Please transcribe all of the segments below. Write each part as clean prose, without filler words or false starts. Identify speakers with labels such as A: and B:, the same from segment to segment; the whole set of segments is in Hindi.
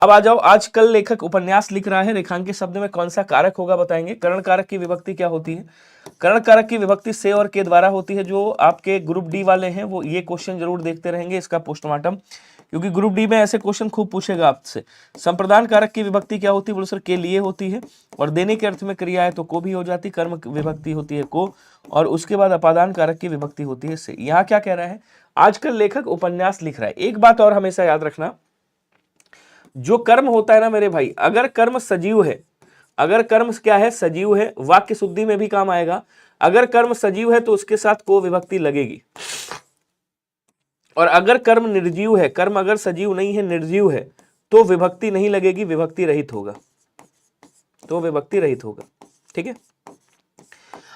A: अब आ जाओ, आजकल लेखक उपन्यास लिख रहा है, रेखांकित शब्द में कौन सा कारक होगा बताएंगे। करण कारक की विभक्ति क्या होती है? करण कारक की विभक्ति से और के द्वारा होती है। जो आपके ग्रुप डी वाले हैं वो ये क्वेश्चन जरूर देखते रहेंगे, इसका पोस्टमार्टम, क्योंकि ग्रुप डी में ऐसे क्वेश्चन खूब पूछेगा आपसे। संप्रदान कारक की विभक्ति क्या होती है? बोलो सर के लिए होती है, और देने के अर्थ में क्रिया है तो को भी हो जाती। कर्म विभक्ति होती है को, और उसके बाद अपादान कारक की विभक्ति होती है से। यहाँ क्या कह रहा है, आजकल लेखक उपन्यास लिख रहा है। एक बात और हमेशा याद रखना, जो कर्म होता है ना मेरे भाई, अगर कर्म सजीव है, अगर कर्म क्या है, सजीव है, वाक्य शुद्धि में भी काम आएगा। अगर कर्म सजीव है तो उसके साथ को विभक्ति लगेगी, और अगर कर्म निर्जीव है, कर्म अगर सजीव नहीं है, निर्जीव है, तो विभक्ति नहीं लगेगी, विभक्ति रहित होगा, तो विभक्ति रहित होगा। ठीक है।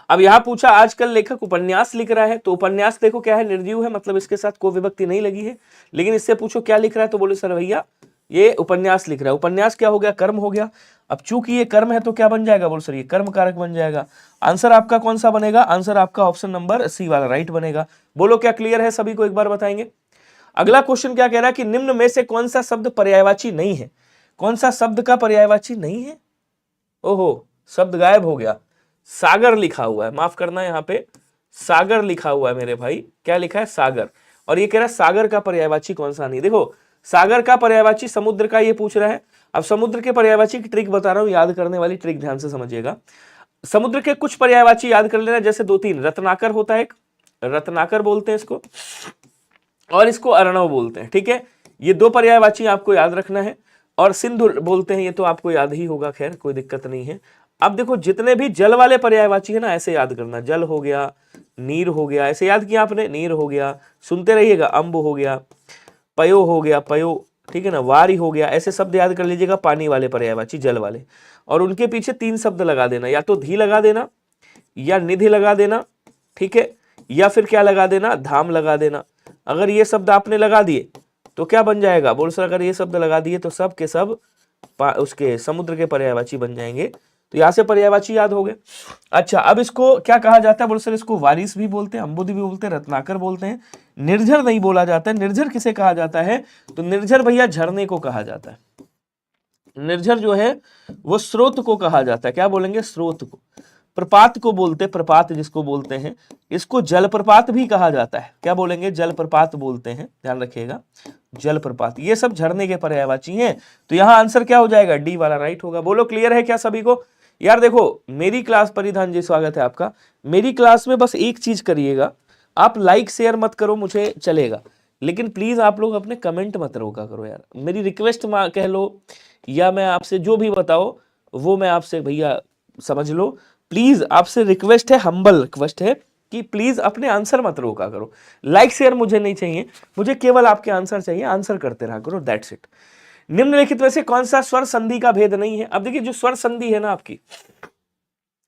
A: अब यहां पूछा आजकल लेखक उपन्यास लिख रहा है, तो उपन्यास देखो क्या है, निर्जीव है, मतलब इसके साथ को विभक्ति नहीं लगी है। लेकिन इससे पूछो क्या लिख रहा है, तो बोले सर भैया ये उपन्यास लिख रहा है। उपन्यास क्या हो गया, कर्म हो गया। अब चूंकि ये कर्म है तो क्या बन जाएगा, बोल सर ये कर्म कारक बन जाएगा। आंसर आपका कौन सा बनेगा, आंसर आपका ऑप्शन नंबर सी वाला राइट बनेगा। बोलो क्या क्लियर है सभी को, एक बार बताएंगे। अगला क्वेश्चन क्या कह रहा है कि निम्न में से कौन सा शब्द पर्यायवाची नहीं है। कौन सा शब्द का पर्यायवाची नहीं है? ओहो, शब्द गायब हो गया। सागर लिखा हुआ है, माफ करना, यहाँ पे सागर लिखा हुआ है मेरे भाई। क्या लिखा है, सागर। और ये कह रहा है सागर का पर्यायवाची कौन सा नहीं। देखो सागर का पर्यायवाची समुद्र का ये पूछ रहा है। अब समुद्र के पर्यायवाची की ट्रिक बता रहा हूं, याद करने वाली ट्रिक, ध्यान से समझिएगा। समुद्र के कुछ पर्यायवाची याद कर लेना, जैसे 2-3। रत्नाकर होता है एक, रत्नाकर बोलते हैं इसको, और इसको अर्णव बोलते हैं। ठीक है, ये 2 पर्यायवाची आपको याद रखना है। और सिंधु बोलते हैं, ये तो आपको याद ही होगा, खैर कोई दिक्कत नहीं है। अब देखो जितने भी जल वाले पर्यायवाची है ना, ऐसे याद करना। जल हो गया, नीर हो गया, ऐसे याद किया आपने, नीर हो गया, सुनते रहिएगा। अम्ब हो गया, पयो हो गया, पयो, ठीक है ना, वारी हो गया, ऐसे शब्द याद कर लीजिएगा, पानी वाले पर्यायवाची, जल वाले। और उनके पीछे 3 शब्द लगा देना, या तो धी लगा देना, या निधि लगा देना, ठीक है, या फिर क्या लगा देना, धाम लगा देना। अगर ये शब्द आपने लगा दिए तो क्या बन जाएगा, बोल सर अगर ये शब्द लगा दिए तो सब के सब उसके समुद्र के पर्यायवाची बन जाएंगे। तो यहां से पर्यायवाची याद हो गए। अच्छा, अब इसको क्या कहा जाता है, बोल सर इसको वारिस भी बोलते हैं, अम्बुद भी बोलते हैं, रत्नाकर बोलते हैं। निर्झर नहीं बोला जाता है। निर्झर किसे कहा जाता है, तो निर्झर भैया झरने को कहा जाता है। निर्झर जो है वो स्रोत को कहा जाता है। क्या बोलेंगे, स्रोत को। प्रपात को बोलते, प्रपात जिसको बोलते हैं, इसको जलप्रपात भी कहा जाता है। क्या बोलेंगे, जलप्रपात बोलते हैं, ध्यान रखिएगा, जलप्रपात। ये सब झरने के पर्यायवाची हैं। तो यहां आंसर क्या हो जाएगा, डी वाला राइट होगा। बोलो क्लियर है क्या सभी को। यार देखो मेरी क्लास, परिधान जी स्वागत है आपका। मेरी क्लास में बस एक चीज करिएगा, आप लाइक शेयर मत करो मुझे चलेगा, लेकिन प्लीज आप लोग अपने कमेंट मत रोका करो यार। मेरी रिक्वेस्ट कह लो, या मैं आपसे जो भी बताओ वो मैं आपसे भैया समझ लो, प्लीज आपसे रिक्वेस्ट है, हम्बल रिक्वेस्ट है कि प्लीज अपने आंसर मत रोका करो। लाइक शेयर मुझे नहीं चाहिए, मुझे केवल आपके आंसर चाहिए, आंसर करते रहा करो, दैट्स इट। निम्नलिखित में से कौन सा स्वर संधि का भेद नहीं है। अब देखिए जो स्वर संधि है ना आपकी,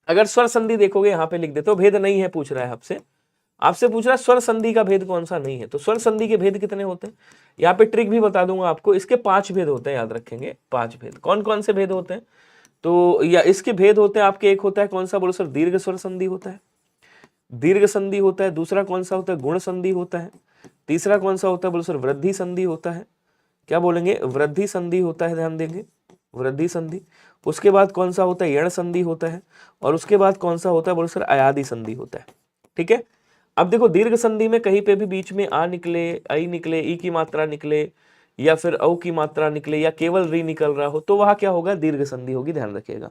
A: अगर स्वर संधि देखोगे यहां पे लिख देते हो, भेद नहीं है पूछ रहा है आपसे, आपसे पूछ रहा है स्वर संधि का भेद कौन सा नहीं है। तो स्वर संधि के भेद कितने होते हैं, यहाँ पे ट्रिक भी बता दूंगा आपको। इसके 5 भेद होते हैं, याद रखेंगे 5 भेद। कौन कौन से भेद होते हैं, तो या इसके भेद होते हैं आपके, एक होता है कौन सा, बोलो सर दीर्घ स्वर संधि होता है, दीर्घ संधि होता है। दूसरा कौन सा होता है, गुण संधि होता है। तीसरा कौन सा होता है, बोलो सर वृद्धि संधि होता है। क्या बोलेंगे, वृद्धि संधि होता है, ध्यान देंगे, वृद्धि संधि। उसके बाद कौन सा होता है, यण संधि होता है। और उसके बाद कौन सा होता है, बोलो सर अयादि संधि होता है। ठीक है, अब देखो दीर्घ संधि में कहीं पे भी बीच में आ निकले, आई निकले, ई की मात्रा निकले, या फिर औ की मात्रा निकले, या केवल री निकल रहा हो, तो वहां क्या होगा, दीर्घ संधि होगी, ध्यान रखिएगा।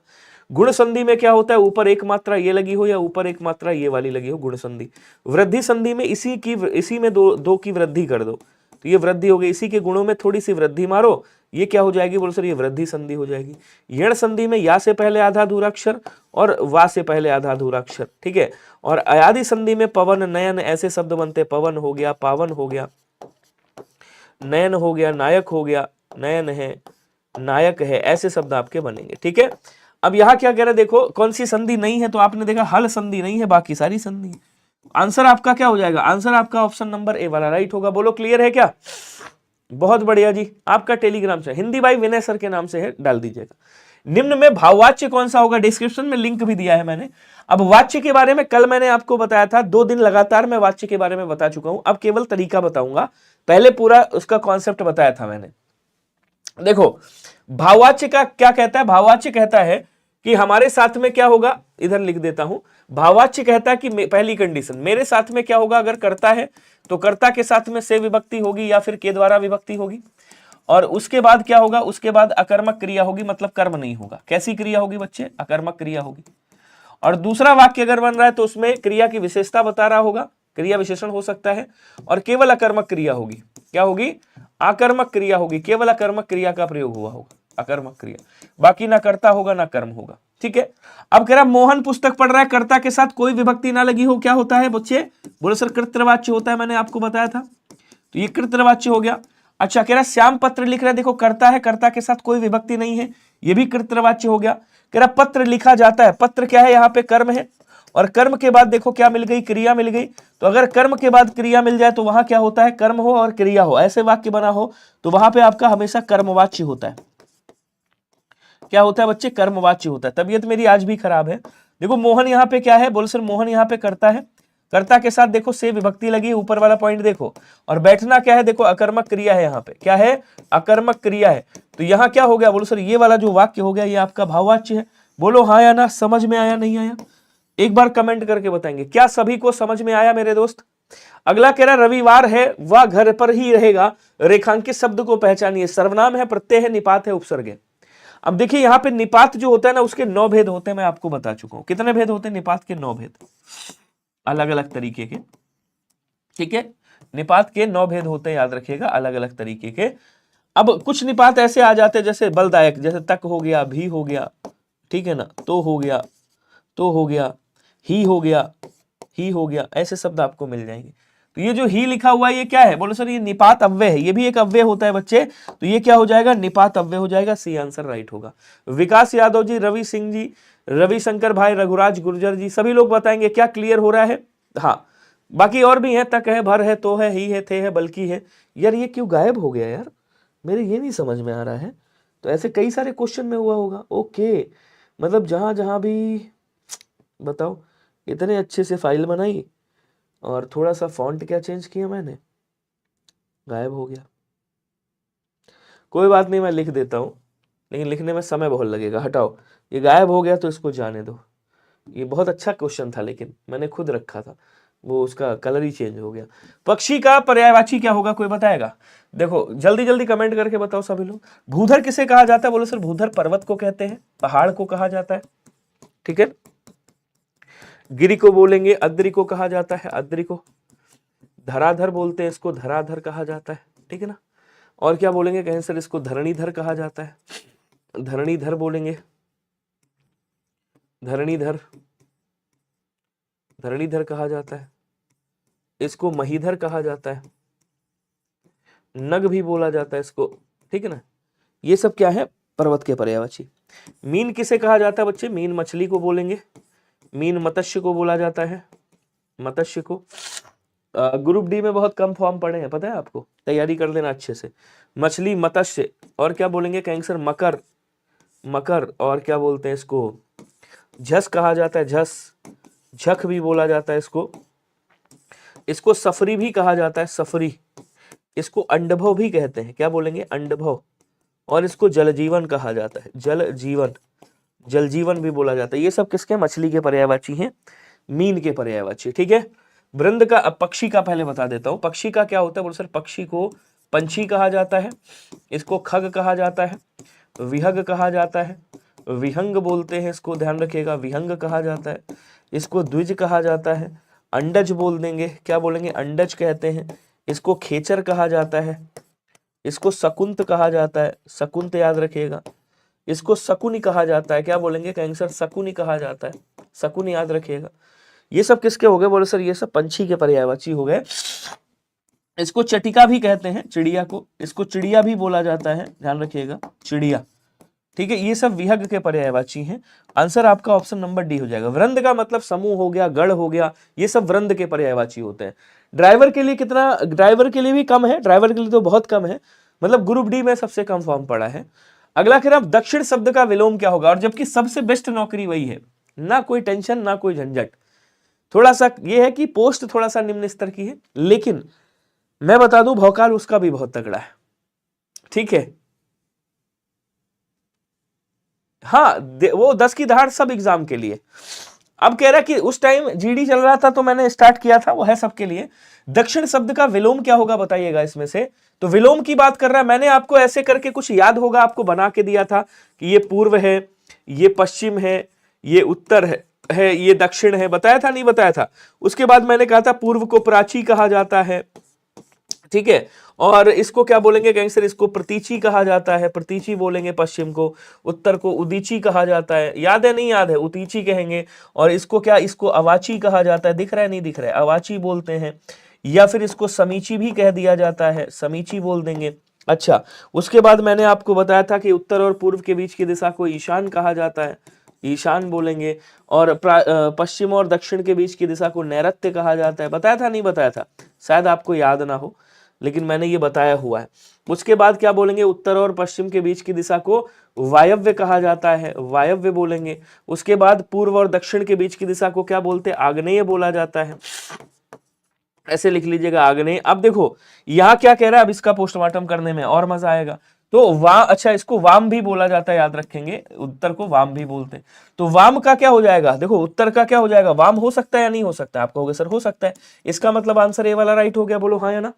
A: गुण संधि में क्या होता है, ऊपर एक मात्रा ये लगी हो या ऊपर एक मात्रा ये वाली लगी हो, गुण संधि। वृद्धि संधि में इसी में दो की वृद्धि कर दो, तो ये वृद्धि हो गई। इसी के गुणों में थोड़ी सी वृद्धि मारो, ये क्या हो जाएगी, बोलो सर ये वृद्धि संधि हो जाएगी। यण संधि में या से पहले आधा अधूरा अक्षर और वा से पहले आधा अधूरा अक्षर, ठीक है। और अयादि संधि में पवन, नयन ऐसे शब्द बनते, पवन हो गया, पावन हो गया, नयन हो गया, नायक हो गया, नयन है, नायक है, ऐसे शब्द आपके बनेंगे। ठीक है, अब यहाँ क्या कह रहे हैं, देखो कौन सी संधि नहीं है, तो आपने देखा हल संधि नहीं है, बाकी सारी संधि है। आंसर आपका क्या हो जाएगा, आंसर आपका ऑप्शन नंबर ए वाला राइट होगा। बोलो क्लियर है क्या, बहुत बढ़िया जी। आपका टेलीग्राम से हिंदी भाई विनय सर के नाम से है, डाल दीजिएगा। निम्न में भाववाच्य कौन सा होगा, डिस्क्रिप्शन में लिंक भी दिया है मैंने। अब वाच्य के बारे में कल मैंने आपको बताया था, 2 दिन लगातार मैं वाच्य के बारे में बता चुका हूं, अब केवल तरीका बताऊंगा। पहले पूरा उसका कॉन्सेप्ट बताया था मैंने। देखो भाववाच्य का क्या कहता है, भाववाच्य कहता है कि हमारे साथ में क्या होगा, इधर लिख देता हूं, भाववाच्य कहता है कि पहली कंडीशन मेरे साथ में क्या होगा, अगर कर्ता है तो कर्ता के साथ में से विभक्ति होगी या फिर के द्वारा विभक्ति होगी, और उसके बाद क्या होगा, उसके बाद अकर्मक क्रिया होगी, मतलब कर्म नहीं होगा। कैसी क्रिया होगी बच्चे, अकर्मक क्रिया होगी। और दूसरा वाक्य अगर बन रहा है तो उसमें क्रिया की विशेषता बता रहा होगा, क्रिया विशेषण हो सकता है, और केवल अकर्मक क्रिया होगी। क्या होगी, आकर्मक क्रिया होगी, केवल अकर्मक क्रिया का प्रयोग हुआ होगा, अकर्मक क्रिया, बाकी ना कर्ता होगा ना कर्म होगा। ठीक है, अब कह रहा मोहन पुस्तक पढ़ रहा है, कर्ता के साथ कोई विभक्ति ना लगी हो, क्या होता है बच्चे, बोले सर कृतवाच्य होता है, मैंने आपको बताया था, तो ये कृतवाच्य हो गया। अच्छा कह रहा श्याम पत्र लिख रहा है, देखो कर्ता है, कर्ता के साथ कोई विभक्ति नहीं है, ये भी कृतवाच्य हो गया। कह रहा पत्र लिखा जाता है, पत्र क्या है, यहाँ पे कर्म है, और कर्म के बाद देखो क्या मिल गई, क्रिया मिल गई। तो अगर कर्म के बाद क्रिया मिल जाए तो वहां क्या होता है, कर्म हो और क्रिया हो, ऐसे वाक्य बना हो तो वहां पे आपका हमेशा कर्मवाच्य होता है। क्या होता है बच्चे, कर्मवाच्य होता है। तबीयत मेरी आज भी खराब है। देखो मोहन यहाँ पे क्या है, बोल सर मोहन यहाँ पे करता है, कर्ता के साथ देखो से विभक्ति लगी, ऊपर वाला पॉइंट देखो, और बैठना क्या है, देखो अकर्मक क्रिया है, यहाँ पे क्या है, अकर्मक क्रिया है। तो यहाँ क्या हो गया, बोलो सर ये वाला जो वाक्य हो गया ये आपका भाववाच्य है। बोलो हाँ या ना, समझ में आया नहीं आया, एक बार कमेंट करके बताएंगे। क्या सभी को समझ में आया मेरे दोस्त। अगला कह रहा रविवार है वह घर पर ही रहेगा, रेखांकित शब्द को पहचानिए, सर्वनाम है, प्रत्यय है, निपात है, उपसर्ग है। अब देखिए यहाँ पे निपात जो होता है ना उसके 9 भेद होते हैं, मैं आपको बता चुका हूं। कितने भेद होते हैं निपात के, 9 भेद, अलग अलग तरीके के। ठीक है, निपात के 9 भेद होते हैं, याद रखिएगा, अलग अलग तरीके के। अब कुछ निपात ऐसे आ जाते हैं जैसे बलदायक, जैसे तक हो गया, भी हो गया, ठीक है ना, तो हो गया, तो हो गया, ही हो गया, ही हो गया, ऐसे शब्द आपको मिल जाएंगे। तो ये जो ही लिखा हुआ है ये क्या है, बोलो सर ये निपात अव्यय है, ये भी एक अव्यय होता है बच्चे, तो ये क्या हो जाएगा, निपात अव्यय हो जाएगा। सी आंसर राइट होगा। विकास यादव जी, रवि सिंह जी, रविशंकर भाई, रघुराज गुर्जर जी, सभी लोग बताएंगे क्या क्लियर हो रहा है। हाँ बाकी और भी है, तक है, भर है, तो है, ही है, थे है, बल्कि है। यार ये क्यों गायब हो गया यार, मेरे ये नहीं समझ में आ रहा है। तो ऐसे कई सारे क्वेश्चन में हुआ होगा। ओके, मतलब जहां जहां भी बताओ, इतने अच्छे से फाइल बनाई और थोड़ा सा फॉन्ट क्या चेंज किया मैंने, गायब हो गया। कोई बात नहीं, मैं लिख देता हूँ, लेकिन लिखने में समय बहुत लगेगा। हटाओ, ये गायब हो गया तो इसको जाने दो। ये बहुत अच्छा क्वेश्चन था लेकिन मैंने खुद रखा था, वो उसका कलर ही चेंज हो गया। पक्षी का पर्यायवाची क्या होगा, कोई बताएगा। देखो जल्दी जल्दी कमेंट करके बताओ सभी लोग। भूधर किसे कहा जाता है, बोलो सर भूधर पर्वत को कहते हैं, पहाड़ को कहा जाता है। ठीक है, गिरी को बोलेंगे, अद्रि को कहा जाता है, अद्रि को। धराधर बोलते हैं इसको, धराधर कहा जाता है। ठीक है ना, और क्या बोलेंगे, कहें सर इसको धरणीधर कहा जाता है, धरणीधर बोलेंगे, धरणीधर, धरणीधर कहा जाता है। इसको महीधर कहा जाता है, नग भी बोला जाता है इसको। ठीक है ना, ये सब क्या है, पर्वत के पर्यायवाची। मीन किसे कहा जाता है बच्चे, मीन मछली को बोलेंगे, मीन मत्स्य को बोला जाता है, मत्स्य को। ग्रुप डी में बहुत कम फॉर्म पड़े हैं, पता है आपको, तैयारी कर लेना अच्छे से। मछली, मत्स्य, और क्या बोलेंगे, कहेंगे सर मकर, मकर, और क्या बोलते हैं इसको, झस कहा जाता है, झस, झक भी बोला जाता है इसको। इसको सफरी भी कहा जाता है, सफरी। इसको अंडभव भी कहते हैं, क्या बोलेंगे, अंडभव। और इसको जल जीवन कहा जाता है, जल जीवन, जल जीवन भी बोला जाता है। ये सब किसके, मछली के पर्यायवाची हैं, मीन के पर्यायवाची। ठीक है, वृंद का, पक्षी का पहले बता देता हूं, पक्षी का क्या होता है, बोलो सर पक्षी को पंछी कहा जाता है, इसको खग कहा जाता है, विहग कहा जाता है, विहंग बोलते हैं इसको, ध्यान रखिएगा, विहंग कहा जाता है, इसको द्विज कहा जाता है, अंडज बोल देंगे, क्या बोलेंगे, अंडज कहते हैं, इसको खेचर कहा जाता है, इसको शकुंत कहा जाता है, शकुंत याद रखिएगा, इसको शकुनी कहा जाता है, क्या बोलेंगे, कहेंगे सर शकुनी कहा जाता है, शकुनी याद रखिएगा। ये सब किसके हो गए, बोले सर ये सब पंछी के पर्यायवाची हो गए। इसको चटिका भी कहते हैं, चिड़िया को, इसको चिड़िया भी बोला जाता है, ध्यान रखिएगा, चिड़िया। ठीक है, ये सब विहग के पर्यायवाची हैं। आंसर आपका ऑप्शन नंबर डी हो जाएगा। वृंद का मतलब समूह हो गया, गढ़ हो गया, ये सब वृंद के पर्यायवाची होते हैं। ड्राइवर के लिए कितना, ड्राइवर के लिए भी कम है, ड्राइवर के लिए तो बहुत कम है, मतलब ग्रुप डी में सबसे कम फॉर्म पड़ा है। अगला कह रहा दक्षिण शब्द का विलोम क्या होगा, और जबकि सबसे बेस्ट नौकरी वही है, ना कोई टेंशन ना कोई झंझट। थोड़ा सा ये है कि पोस्ट थोड़ा सा निम्न स्तर की है, लेकिन मैं बता दूं भौकाल उसका भी बहुत तगड़ा है। ठीक है, हाँ वो 10 की दहाड़ सब एग्जाम के लिए। अब कह रहा है कि उस टाइम जीडी चल रहा था तो मैंने स्टार्ट किया था, वो है सबके लिए। दक्षिण शब्द का विलोम क्या होगा बताइएगा इसमें से। तो विलोम की बात कर रहा है, मैंने आपको ऐसे करके कुछ याद होगा आपको बना के दिया था कि ये पूर्व है, ये पश्चिम है, ये उत्तर है, ये दक्षिण है, बताया था नहीं बताया था। उसके बाद मैंने कहा था पूर्व को प्राची कहा जाता है, ठीक है, और इसको क्या बोलेंगे गैंगस्टर, इसको प्रतीची कहा जाता है, प्रतीची बोलेंगे पश्चिम को। उत्तर को उदीची कहा जाता है, याद है नहीं याद है, उतीची कहेंगे। और इसको क्या, इसको अवाची कहा जाता है, दिख रहा है नहीं दिख रहा है, अवाची बोलते हैं। या फिर इसको समीची भी कह दिया जाता है, समीची बोल देंगे। अच्छा, उसके बाद मैंने आपको बताया था कि उत्तर और पूर्व के बीच की दिशा को ईशान कहा जाता है, ईशान बोलेंगे। और पश्चिम और दक्षिण के बीच की दिशा को नैऋत्य कहा जाता है, बताया था नहीं बताया था, शायद आपको याद ना हो लेकिन मैंने ये बताया हुआ है। उसके बाद क्या बोलेंगे, उत्तर और पश्चिम के बीच की दिशा को वायव्य कहा जाता है, वायव्य बोलेंगे। उसके बाद पूर्व और दक्षिण के बीच की दिशा को क्या बोलते हैं, आग्नेय बोला जाता है, ऐसे लिख लीजिएगा आग्नेय। अब देखो यहाँ क्या कह रहा है, अब इसका पोस्टमार्टम करने में और मजा आएगा। तो अच्छा इसको वाम भी बोला जाता है, याद रखेंगे, उत्तर को वाम भी बोलते हैं। तो वाम का क्या हो जाएगा, देखो उत्तर का क्या हो जाएगा, वाम हो सकता है या नहीं हो सकता, आप कहोगे सर हो सकता है, इसका मतलब आंसर ए वाला राइट हो गया, बोलो हाँ या ना।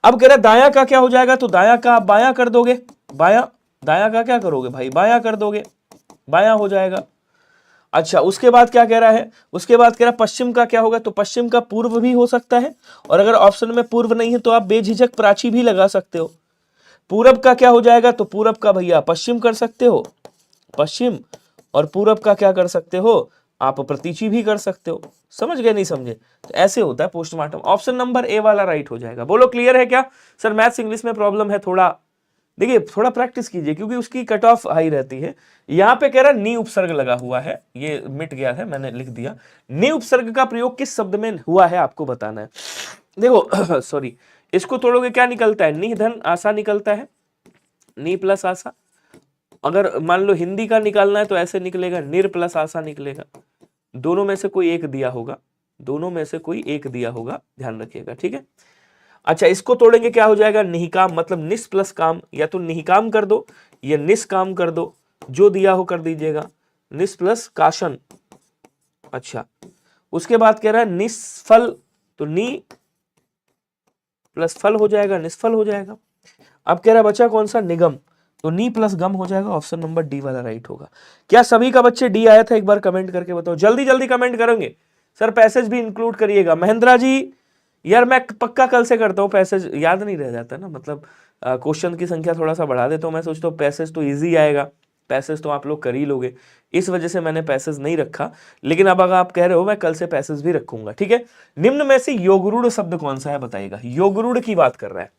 A: अब कह रहा है दाया का क्या हो जाएगा, तो दाया का आप बाया कर दोगे, बाया, दाया का क्या करोगे भाई, बाया कर दोगे, बाया हो जाएगा। अच्छा उसके बाद क्या कह रहा है, उसके बाद कह रहा है पश्चिम का क्या होगा, तो पश्चिम का पूर्व भी हो सकता है, और अगर ऑप्शन में पूर्व नहीं है तो आप बेझिझक प्राची भी लगा सकते हो। पूरब का क्या हो जाएगा, तो पूरब का भैया पश्चिम कर सकते हो, पश्चिम, और पूरब का क्या कर सकते हो आप, प्रतीची भी कर सकते हो। समझ गए नहीं समझे, तो ऐसे होता है पोस्टमार्टम। ऑप्शन नंबर ए वाला राइट हो जाएगा। बोलो क्लियर है क्या सर, मैथ्स इंग्लिश में प्रॉब्लम है थोड़ा, देखिए थोड़ा प्रैक्टिस कीजिए क्योंकि उसकी कट ऑफ हाई रहती है। यहाँ पे कह रहा है नी उपसर्ग लगा हुआ है, ये मिट गया है, मैंने लिख दिया। नी उपसर्ग का प्रयोग किस शब्द में हुआ है आपको बताना है। देखो सॉरी, इसको तोड़ोगे क्या निकलता है, नी धन आशा निकलता है, नी प्लस आशा। अगर मान लो हिंदी का निकालना है तो ऐसे निकलेगा, निर प्लस आशा निकलेगा। दोनों में से कोई एक दिया होगा, दोनों में से कोई एक दिया होगा, ध्यान रखिएगा, ठीक है। अच्छा इसको तोड़ेंगे क्या हो जाएगा, निहिकाम, मतलब निस प्लस काम, या तो निहिकाम कर दो या निष्काम कर दो, जो दिया हो कर दीजिएगा, निस प्लस काशन। अच्छा उसके बाद कह रहा है निष्फल, तो नी प्लस फल हो जाएगा, निष्फल हो जाएगा। अब कह रहा है बच्चा कौन सा, निगम, तो नी प्लस गम हो जाएगा। ऑप्शन नंबर डी वाला राइट होगा। क्या सभी का बच्चे डी आया था, एक बार कमेंट करके बताओ, जल्दी जल्दी कमेंट करेंगे सर, पैसेज भी इंक्लूड करिएगा। महेंद्रा जी यार मैं पक्का कल से करता हूँ, पैसेज याद नहीं रह जाता ना, मतलब क्वेश्चन की संख्या थोड़ा सा बढ़ा देता हूँ। मैं सोचता हूँ पैसेज तो इजी आएगा, पैसेज तो आप लोग कर ही लोगे, इस वजह से मैंने पैसेज नहीं रखा। लेकिन अब अगर आप कह रहे हो मैं कल से पैसेज भी रखूंगा, ठीक है। निम्न में से योगरूढ़ शब्द कौन सा है बताइएगा, योगरूढ़ की बात कर रहा है,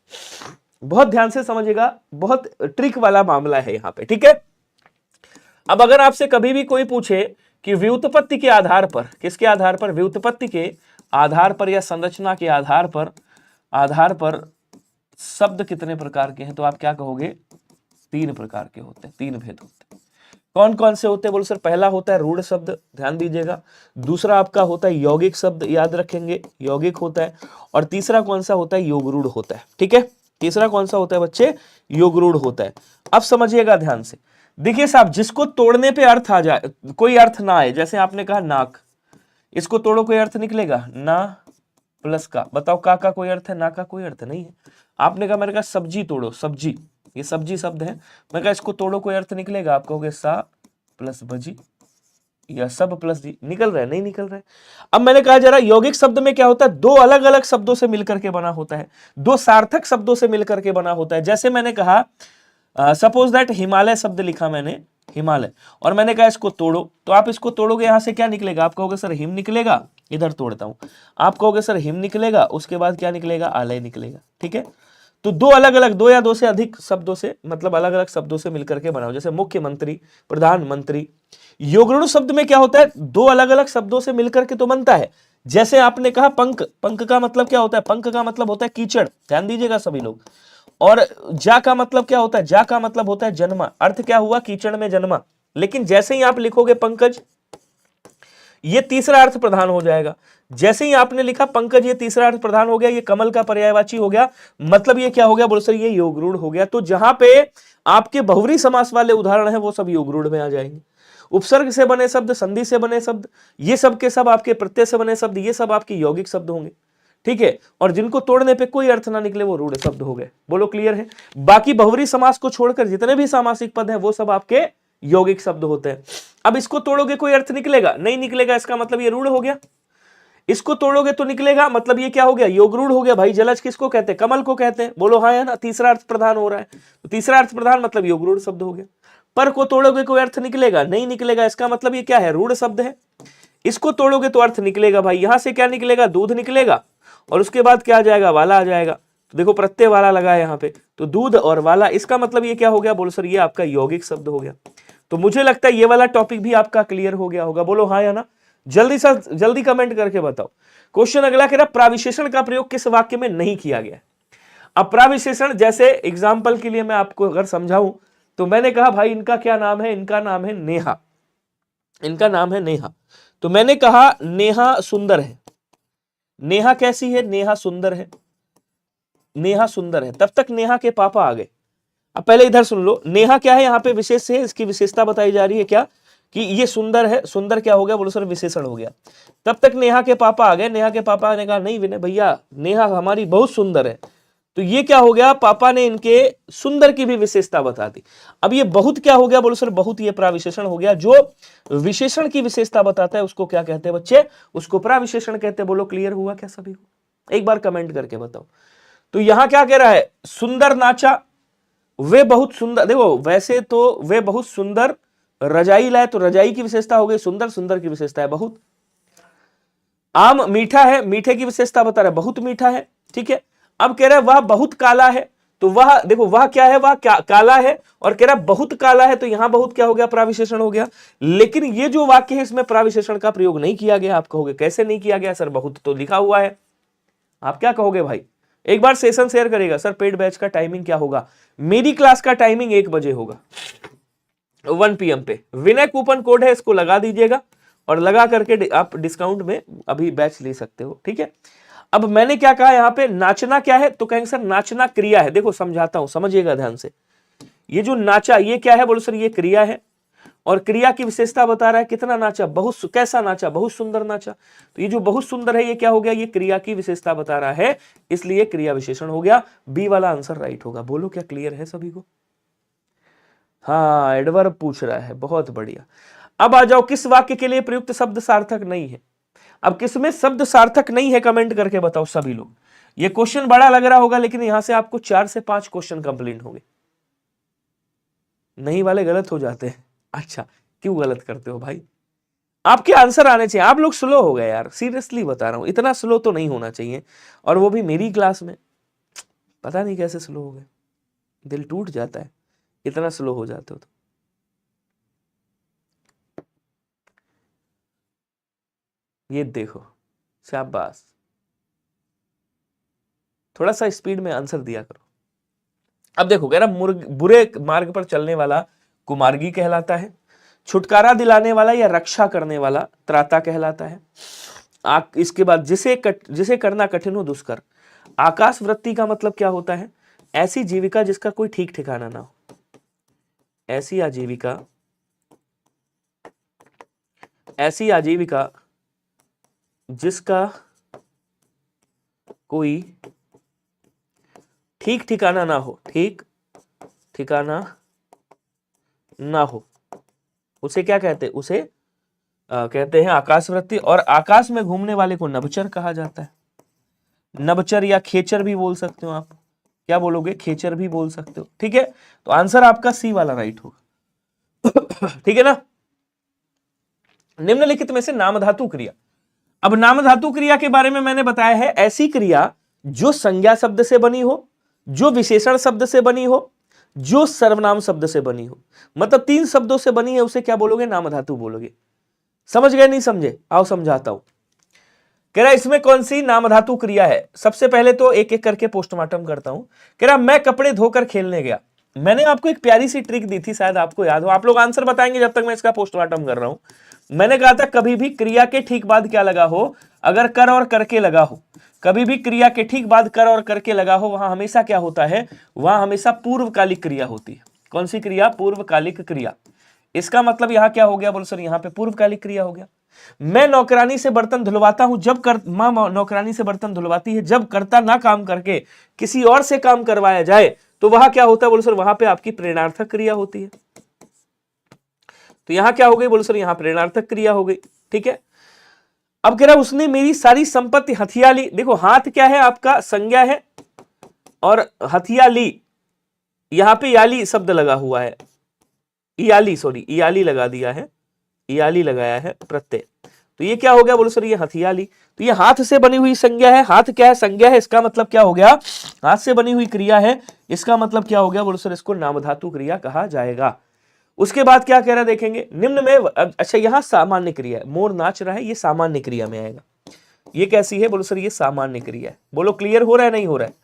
A: बहुत ध्यान से समझिएगा, बहुत ट्रिक वाला मामला है यहाँ पे, ठीक है। अब अगर आपसे कभी भी कोई पूछे कि व्युत्पत्ति के आधार पर, किसके आधार पर, व्युत्पत्ति के आधार पर या संरचना के आधार पर शब्द कितने प्रकार के हैं, तो आप क्या कहोगे, 3 प्रकार के होते हैं, 3 भेद होते हैं। कौन कौन से होते हैं बोलो सर, पहला होता है रूढ़ शब्द, ध्यान दीजिएगा। दूसरा आपका होता है यौगिक शब्द, याद रखेंगे यौगिक होता है। और तीसरा कौन सा होता है, योगरूढ़ होता है, ठीक है। तीसरा कौन सा होता है बच्चे, योगरूढ़ होता है। अब समझिएगा ध्यान से, देखिए साहब जिसको तोड़ने पे अर्थ आ जाए, कोई अर्थ ना आए, जैसे आपने कहा नाक, इसको तोड़ो कोई अर्थ निकलेगा, ना प्लस का, बताओ का कोई अर्थ है, ना का कोई अर्थ नहीं है। आपने कहा, मैंने कहा सब्जी तोड़ो, सब्जी, ये सब्जी शब्द है, मैं कहा इसको तोड़ो कोई अर्थ निकलेगा, आप कहोगे सा प्लस भजी या सब प्लस जी, निकल रहा है, नहीं निकल रहा है। अब मैंने कहा जरा यौगिक शब्द में क्या होता है, 2 अलग अलग शब्दों से मिलकर के बना होता है, 2 सार्थक शब्दों से मिलकर के बना होता है। जैसे मैंने कहा सपोज दैट हिमालय शब्द लिखा मैंने, हिमालय, और मैंने कहा इसको तोड़ो, तो आप इसको तोड़ोगे यहां से क्या निकलेगा, आप कहोगे सर हिम निकलेगा, इधर तोड़ता हूं, आप कहोगे सर हिम निकलेगा, उसके बाद क्या निकलेगा, आलय निकलेगा, ठीक है। तो 2 अलग अलग, 2 या 2 से अधिक शब्दों से, मतलब अलग अलग शब्दों से मिलकर के बनाओ, जैसे मुख्यमंत्री, प्रधानमंत्री। योगरूढ़ शब्द में क्या होता है, 2 अलग अलग शब्दों से मिलकर के तो बनता है। जैसे आपने कहा पंख, पंख का मतलब क्या होता है, पंख का मतलब होता है कीचड़, ध्यान दीजिएगा सभी लोग। और जा का मतलब क्या होता है, जा का मतलब होता है जन्मा, अर्थ क्या हुआ, कीचड़ में जन्मा। लेकिन जैसे ही आप लिखोगे पंकज, ये तीसरा अर्थ प्रधान हो जाएगा। जैसे ही आपने लिखा पंकज, ये तीसरा अर्थ प्रधान हो गया, ये कमल का पर्यायवाची हो गया, मतलब ये क्या हो गया बोलो सर, ये योगरूढ़ हो गया। तो जहां पे आपके बहुव्रीहि समास वाले उदाहरण हैं वो सब योग रूढ़ में आ जाएंगे। उपसर्ग से बने शब्द, संधि से बने शब्द, ये सब के सब आपके प्रत्यय से बने शब्द, ये सब आपके यौगिक शब्द होंगे, ठीक है। और जिनको तोड़ने पे कोई अर्थ ना निकले वो रूढ़ शब्द हो गए। बोलो क्लियर है? बाकी बहुव्रीहि समास को छोड़कर जितने भी सामासिक पद हैं वो सब आपके यौगिक शब्द होते हैं। अब इसको तोड़ोगे कोई अर्थ निकलेगा? नहीं निकलेगा, इसका मतलब ये रूढ़ हो गया। इसको तोड़ोगे तो निकलेगा, मतलब ये क्या हो गया? योग रूढ़ हो गया। भाई जलज किसको कहते हैं? कमल को कहते हैं। बोलो हाँ है ना? तीसरा अर्थ प्रधान हो रहा है, तो तीसरा अर्थ प्रधान मतलब योग रूढ़ शब्द हो गया। पर को तोड़ोगे कोई अर्थ निकलेगा? नहीं निकलेगा, इसका मतलब ये क्या है? रूढ़ शब्द है। इसको तोड़ोगे तो अर्थ निकलेगा। भाई यहां से क्या निकलेगा? दूध निकलेगा, और उसके बाद क्या आ जाएगा? वाला आ जाएगा। तो देखो प्रत्यय वाला लगा है यहाँ पे, तो दूध और वाला, इसका मतलब ये क्या हो गया? बोलो सर ये आपका यौगिक शब्द हो गया। तो मुझे लगता है ये वाला टॉपिक भी आपका क्लियर हो गया होगा। बोलो हाँ या ना? जल्दी से जल्दी कमेंट करके बताओ। क्वेश्चन अगला कह रहा प्राविशेषण का प्रयोग किस वाक्य में नहीं किया गया? अब प्राविशेषण, जैसे एग्जाम्पल के लिए मैं आपको अगर समझाऊं तो मैंने कहा भाई इनका क्या नाम है? इनका नाम है नेहा, इनका नाम है नेहा। तो मैंने कहा नेहा सुंदर है। नेहा कैसी है? नेहा सुंदर है। नेहा सुंदर है, तब तक नेहा के पापा आ गए। अब पहले इधर सुन लो, नेहा क्या है? यहाँ पे विशेष है, इसकी विशेषता बताई जा रही है क्या? कि ये सुंदर है। सुंदर क्या हो गया? बोलो सर विशेषण हो गया। तब तक नेहा के पापा आ गए। नेहा के पापा ने कहा नहीं विनय भैया, नेहा हमारी बहुत सुंदर है। तो ये क्या हो गया? पापा ने इनके सुंदर की भी विशेषता बता दी। अब ये बहुत क्या हो गया? बोलो सर बहुत, ये प्राविशेषण हो गया। जो विशेषण की विशेषता बताता है उसको क्या कहते हैं बच्चे? उसको प्राविशेषण कहते हैं। बोलो क्लियर हुआ क्या सभी को? एक बार कमेंट करके बताओ। तो यहां क्या कह रहा है? सुंदर नाचा, वे बहुत सुंदर। देखो वैसे तो वे बहुत सुंदर रजाई लाए, तो रजाई की विशेषता हो गई सुंदर, सुंदर की विशेषता है बहुत। आम मीठा है, मीठे की विशेषता बता रहा है बहुत मीठा है, ठीक है। अब कह रहा है वह बहुत काला है, तो वह देखो वह क्या है? वह काला है, और कह रहा है बहुत काला है, तो यहां बहुत क्या हो गया? प्राविशेषण हो गया। लेकिन ये जो वाक्य है इसमें प्राविशेषण का प्रयोग नहीं किया गया। आप कहोगे कैसे नहीं किया गया? सर बहुत तो लिखा हुआ है। आप क्या कहोगे भाई? एक बार सेशन शेयर करेगा। सर पेड बैच का टाइमिंग क्या होगा? मेरी क्लास का टाइमिंग 1 बजे होगा, 1 PM पे। विनय कूपन कोड है, इसको लगा दीजिएगा, और लगा करके आप डिस्काउंट में अभी बैच ले सकते हो, ठीक है। अब मैंने क्या कहा यहाँ पे? नाचना क्या है? तो कहेंगे सर नाचना क्रिया है। देखो समझाता हूं, समझिएगा ध्यान से। ये जो नाचा ये क्या है? बोलो सर ये क्रिया है, और क्रिया की विशेषता बता रहा है कितना नाचा? बहुत। कैसा नाचा? बहुत सुंदर नाचा। तो ये जो बहुत सुंदर है ये क्या हो गया? ये क्रिया की विशेषता बता रहा है, इसलिए क्रिया विशेषण हो गया। बी वाला आंसर राइट होगा। बोलो क्या क्लियर है सभी को? हाँ एडवर्ब पूछ रहा है, बहुत बढ़िया। अब आ जाओ, किस वाक्य के लिए प्रयुक्त शब्द सार्थक नहीं है? अब किसमें शब्द सार्थक नहीं है? कमेंट करके बताओ सभी लोग। ये क्वेश्चन बड़ा लग रहा होगा, लेकिन यहां से आपको 4 से 5 क्वेश्चन कंप्लीट होंगे। नहीं वाले गलत हो जाते हैं। अच्छा क्यों गलत करते हो भाई? आपके आंसर आने चाहिए। आप लोग स्लो हो गए यार, सीरियसली बता रहा हूं, इतना स्लो तो नहीं होना चाहिए, और वो भी मेरी क्लास में। पता नहीं कैसे स्लो हो गए, दिल टूट जाता है इतना स्लो हो जाते हो तो। ये देखो, शाबाश। थोड़ा सा स्पीड में आंसर दिया करो। अब देखो कह रहा बुरे मार्ग पर चलने वाला कुमार्गी कहलाता है। छुटकारा दिलाने वाला या रक्षा करने वाला त्राता कहलाता है। इसके बाद जिसे करना कठिन हो दुष्कर। आकाश वृत्ति का मतलब क्या होता है? ऐसी जीविका जिसका कोई ठीक ठिकाना ना हो। ऐसी आजीविका जिसका कोई ठीक ठिकाना ना हो। ठीक ठिकाना ना हो, उसे क्या कहते हैं? उसे कहते हैं आकाश वृत्ति। और आकाश में घूमने वाले को नभचर कहा जाता है। नभचर या खेचर भी बोल सकते हो आप। क्या बोलोगे? खेचर भी बोल सकते हो, ठीक है। तो आंसर आपका सी वाला राइट होगा। ठीक है ना। निम्नलिखित में से नाम धातु क्रिया। अब नाम धातु क्रिया के बारे में मैंने बताया है, ऐसी क्रिया जो संज्ञा शब्द से बनी हो, जो विशेषण शब्द से बनी हो, जो सर्वनाम शब्द से बनी हो। मतलब 3 शब्दों से बनी है, उसे क्या बोलोगे? नाम धातु बोलोगे। समझ गए? नहीं समझे? आओ समझाता हूं। कह रहा इसमें कौन सी नाम धातु क्रिया है? सबसे पहले तो एक एक करके पोस्टमार्टम करता हूं। कह रहा मैं कपड़े धोकर खेलने गया। मैंने आपको एक प्यारी सी ट्रिक दी थी, शायद आपको याद हो। आप लोग आंसर बताएंगे जब तक मैं इसका पोस्टमार्टम कर रहा हूं। मैंने कहा था कभी भी क्रिया के ठीक बाद क्या लगा हो? अगर कर और करके लगा हो, कभी भी क्रिया के ठीक बाद कर और करके लगा हो, वहां हमेशा क्या होता है? वहां हमेशा पूर्वकालिक क्रिया होती है। कौन सी क्रिया? पूर्वकालिक क्रिया। इसका मतलब यहां क्या हो गया? बोलो सर यहां पे पूर्वकालिक क्रिया हो गया। मैं नौकरानी से बर्तन धुलवाता हूं, जब मां नौकरानी से बर्तन धुलवाती है, जब कर्ता ना काम करके किसी और से काम करवाया जाए तो वहां क्या होता है? बोलो सर वहां पे आपकी प्रेरणार्थक क्रिया होती है। तो यहां क्या हो गई? बोलो सर यहां प्रेरणार्थक क्रिया हो गई। ठीक है, अब कह रहा उसने मेरी सारी संपत्ति हथिया ली। देखो हाथ क्या है आपका? संज्ञा है, और हथिया ली, यहां पे याली शब्द लगा हुआ है, इयाली, सॉरी इयाली लगा दिया है, इयाली लगाया है प्रत्यय। तो ये क्या हो गया? बोलो सर ये हथिया ली। तो ये हाथ से बनी हुई संज्ञा है। हाथ क्या है? संज्ञा है। इसका मतलब क्या हो गया? हाथ से बनी हुई क्रिया है। इसका मतलब क्या हो गया? बोलो सर इसको नामधातु क्रिया कहा जाएगा। उसके बाद क्या कह रहा है देखेंगे, निम्न में, अच्छा यहां सामान्य क्रिया है, मोर नाच रहा है, ये सामान्य क्रिया में आएगा। ये कैसी है? बोलो सर ये सामान्य क्रिया है। बोलो क्लियर हो रहा है नहीं हो रहा है?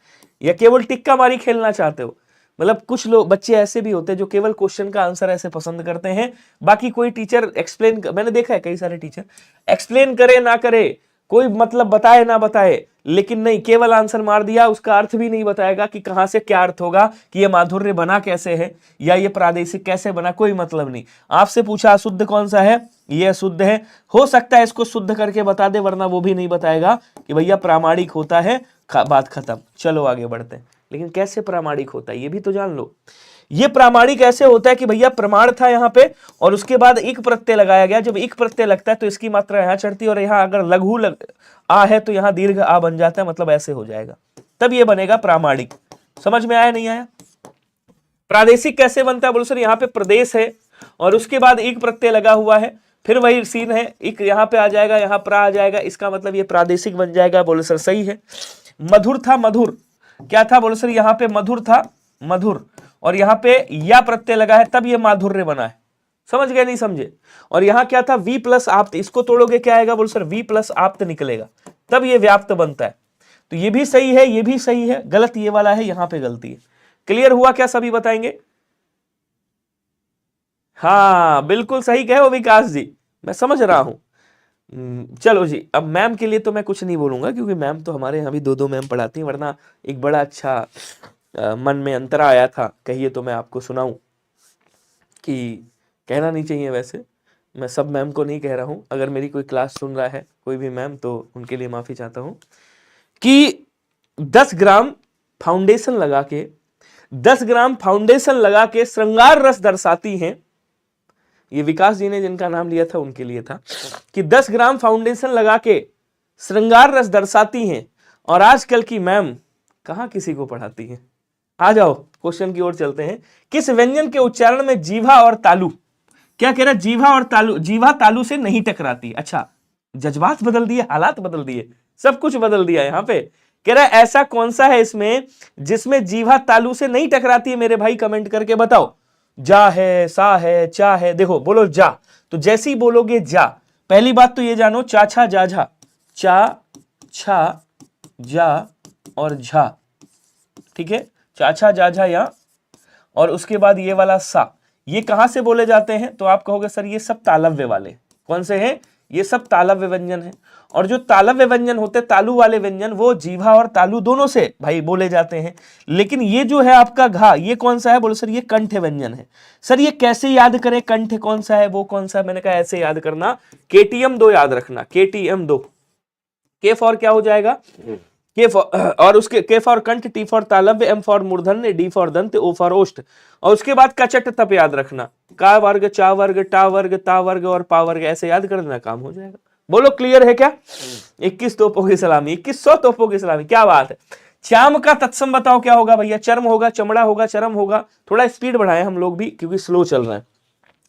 A: या केवल टिक्का मारी खेलना चाहते हो? मतलब कुछ लोग बच्चे ऐसे भी होते हैं जो केवल क्वेश्चन का आंसर ऐसे पसंद करते हैं, बाकी कोई टीचर एक्सप्लेन, मैंने देखा है कई सारे टीचर एक्सप्लेन करे ना करे, कोई मतलब बताए ना बताए, लेकिन नहीं, केवल आंसर मार दिया, उसका अर्थ भी नहीं बताएगा कि कहां से क्या अर्थ होगा, कि ये माधुर्य बना कैसे है या ये प्रादेशिक कैसे बना, कोई मतलब नहीं। आपसे पूछा अशुद्ध कौन सा है? ये अशुद्ध है। हो सकता है इसको शुद्ध करके बता दे, वरना वो भी नहीं बताएगा कि भैया प्रामाणिक होता है, बात खत्म। चलो आगे बढ़ते हैं। लेकिन कैसे प्रामाणिक होता है ये भी तो जान लो। ये प्रामाणिक ऐसे होता है कि भैया प्रमाण था यहां पे, और उसके बाद एक प्रत्यय लगाया गया। जब एक प्रत्यय लगता है तो इसकी मात्रा यहां चढ़ती है, और यहां अगर लघु आ है तो यहां दीर्घ आ बन जाता है, मतलब ऐसे हो जाएगा, तब ये बनेगा प्रामाणिक। समझ में आया नहीं आया? प्रादेशिक कैसे बनता है? बोलो सर यहाँ पे प्रदेश है और उसके बाद एक प्रत्यय लगा हुआ है, फिर वही सीन है, एक यहाँ पे आ जाएगा, यहाँ प्रा आ जाएगा, इसका मतलब ये प्रादेशिक बन जाएगा। बोलो सर सही है। मधुर था, मधुर क्या था? बोलो सर यहाँ पे मधुर था, मधुर, और यहाँ पे या प्रत्यय लगा है, तब ये माधुर्य बना है। समझ गए नहीं समझे? और यहाँ क्या था? वी प्लस आप्त, इसको तोड़ोगे क्या आएगा? बोलो सर वी प्लस आप्त निकलेगा, तब ये व्याप्त बनता है। तो ये भी सही है, ये भी सही है, गलत ये वाला है, यहां पे गलती है। क्लियर हुआ क्या? सभी बताएंगे? हाँ बिल्कुल सही कहे हो विकास जी, मैं समझ रहा हूं। चलो जी, अब मैम के लिए तो मैं कुछ नहीं बोलूंगा, क्योंकि मैम तो हमारे यहाँ भी दो मैम पढ़ाती हैं, वरना एक बड़ा अच्छा मन में अंतरा आया था, कहिए तो मैं आपको सुनाऊं, कि कहना नहीं चाहिए वैसे, मैं सब मैम को नहीं कह रहा हूं, अगर मेरी कोई क्लास सुन रहा है कोई भी मैम तो उनके लिए माफी चाहता हूं, कि 10 ग्राम फाउंडेशन लगा के 10 ग्राम फाउंडेशन लगा के श्रृंगार रस दर्शाती हैं। ये विकास जी ने जिनका नाम लिया था उनके लिए था, कि 10 ग्राम फाउंडेशन लगा के श्रृंगार रस दर्शाती हैं, और आजकल की मैम कहां किसी को पढ़ाती हैं। आ जाओ क्वेश्चन की ओर चलते हैं। किस व्यंजन के उच्चारण में जीवा और तालु, क्या कह रहा है? जीवा और तालु, जीवा तालु से नहीं टकराती। अच्छा, जज्बात बदल दिए, हालात बदल दिए, सब कुछ बदल दिया यहां पे। कह रहा है ऐसा कौन सा है इसमें जिसमें जीवा तालु से नहीं टकराती है? मेरे भाई कमेंट करके बताओ। जा है, सा है, चा है। देखो बोलो जा, तो जैसे ही बोलोगे जा, पहली बात तो ये जानो, चा छा जा झा, चा छा जा और झा, ठीक है, चा छा जा झा या, और उसके बाद ये वाला सा, ये कहां से बोले जाते हैं? तो आप कहोगे सर ये सब तालव्य वाले। कौन से हैं? ये सब तालव्य व्यंजन है, और जो तालव्य व्यंजन होते हैं, तालु वाले व्यंजन, वो जीवा और तालु दोनों से भाई बोले जाते हैं। लेकिन ये जो है आपका घा, ये कौन सा है? बोलो सर ये कंठ व्यंजन है। सर ये कैसे याद करें? कंठ कौन सा है, वो कौन सा है? मैंने कहा ऐसे याद करना, KTM 2 याद रखना, KTM 2, के फॉर क्या हो जाएगा? के फॉर, और उसके के फॉर कंठ, टी फॉर तालव्य, एम फॉर मूर्धन्य, डी फॉर दंत, ओ फॉर ओष्ठ, और उसके बाद कचट तप याद रखना, का वर्ग, चा वर्ग, टा वर्ग, ता वर्ग और पा वर्ग, ऐसे याद कर देना, काम हो जाएगा। बोलो क्लियर है क्या? 21 तोपों की सलामी, 2100 तोपों की सलामी, क्या बात है। चाम का तत्सम बताओ क्या होगा भैया? चर्म होगा, चमड़ा होगा, चरम होगा। थोड़ा स्पीड बढ़ाएं हम लोग भी, क्योंकि स्लो चल रहा है।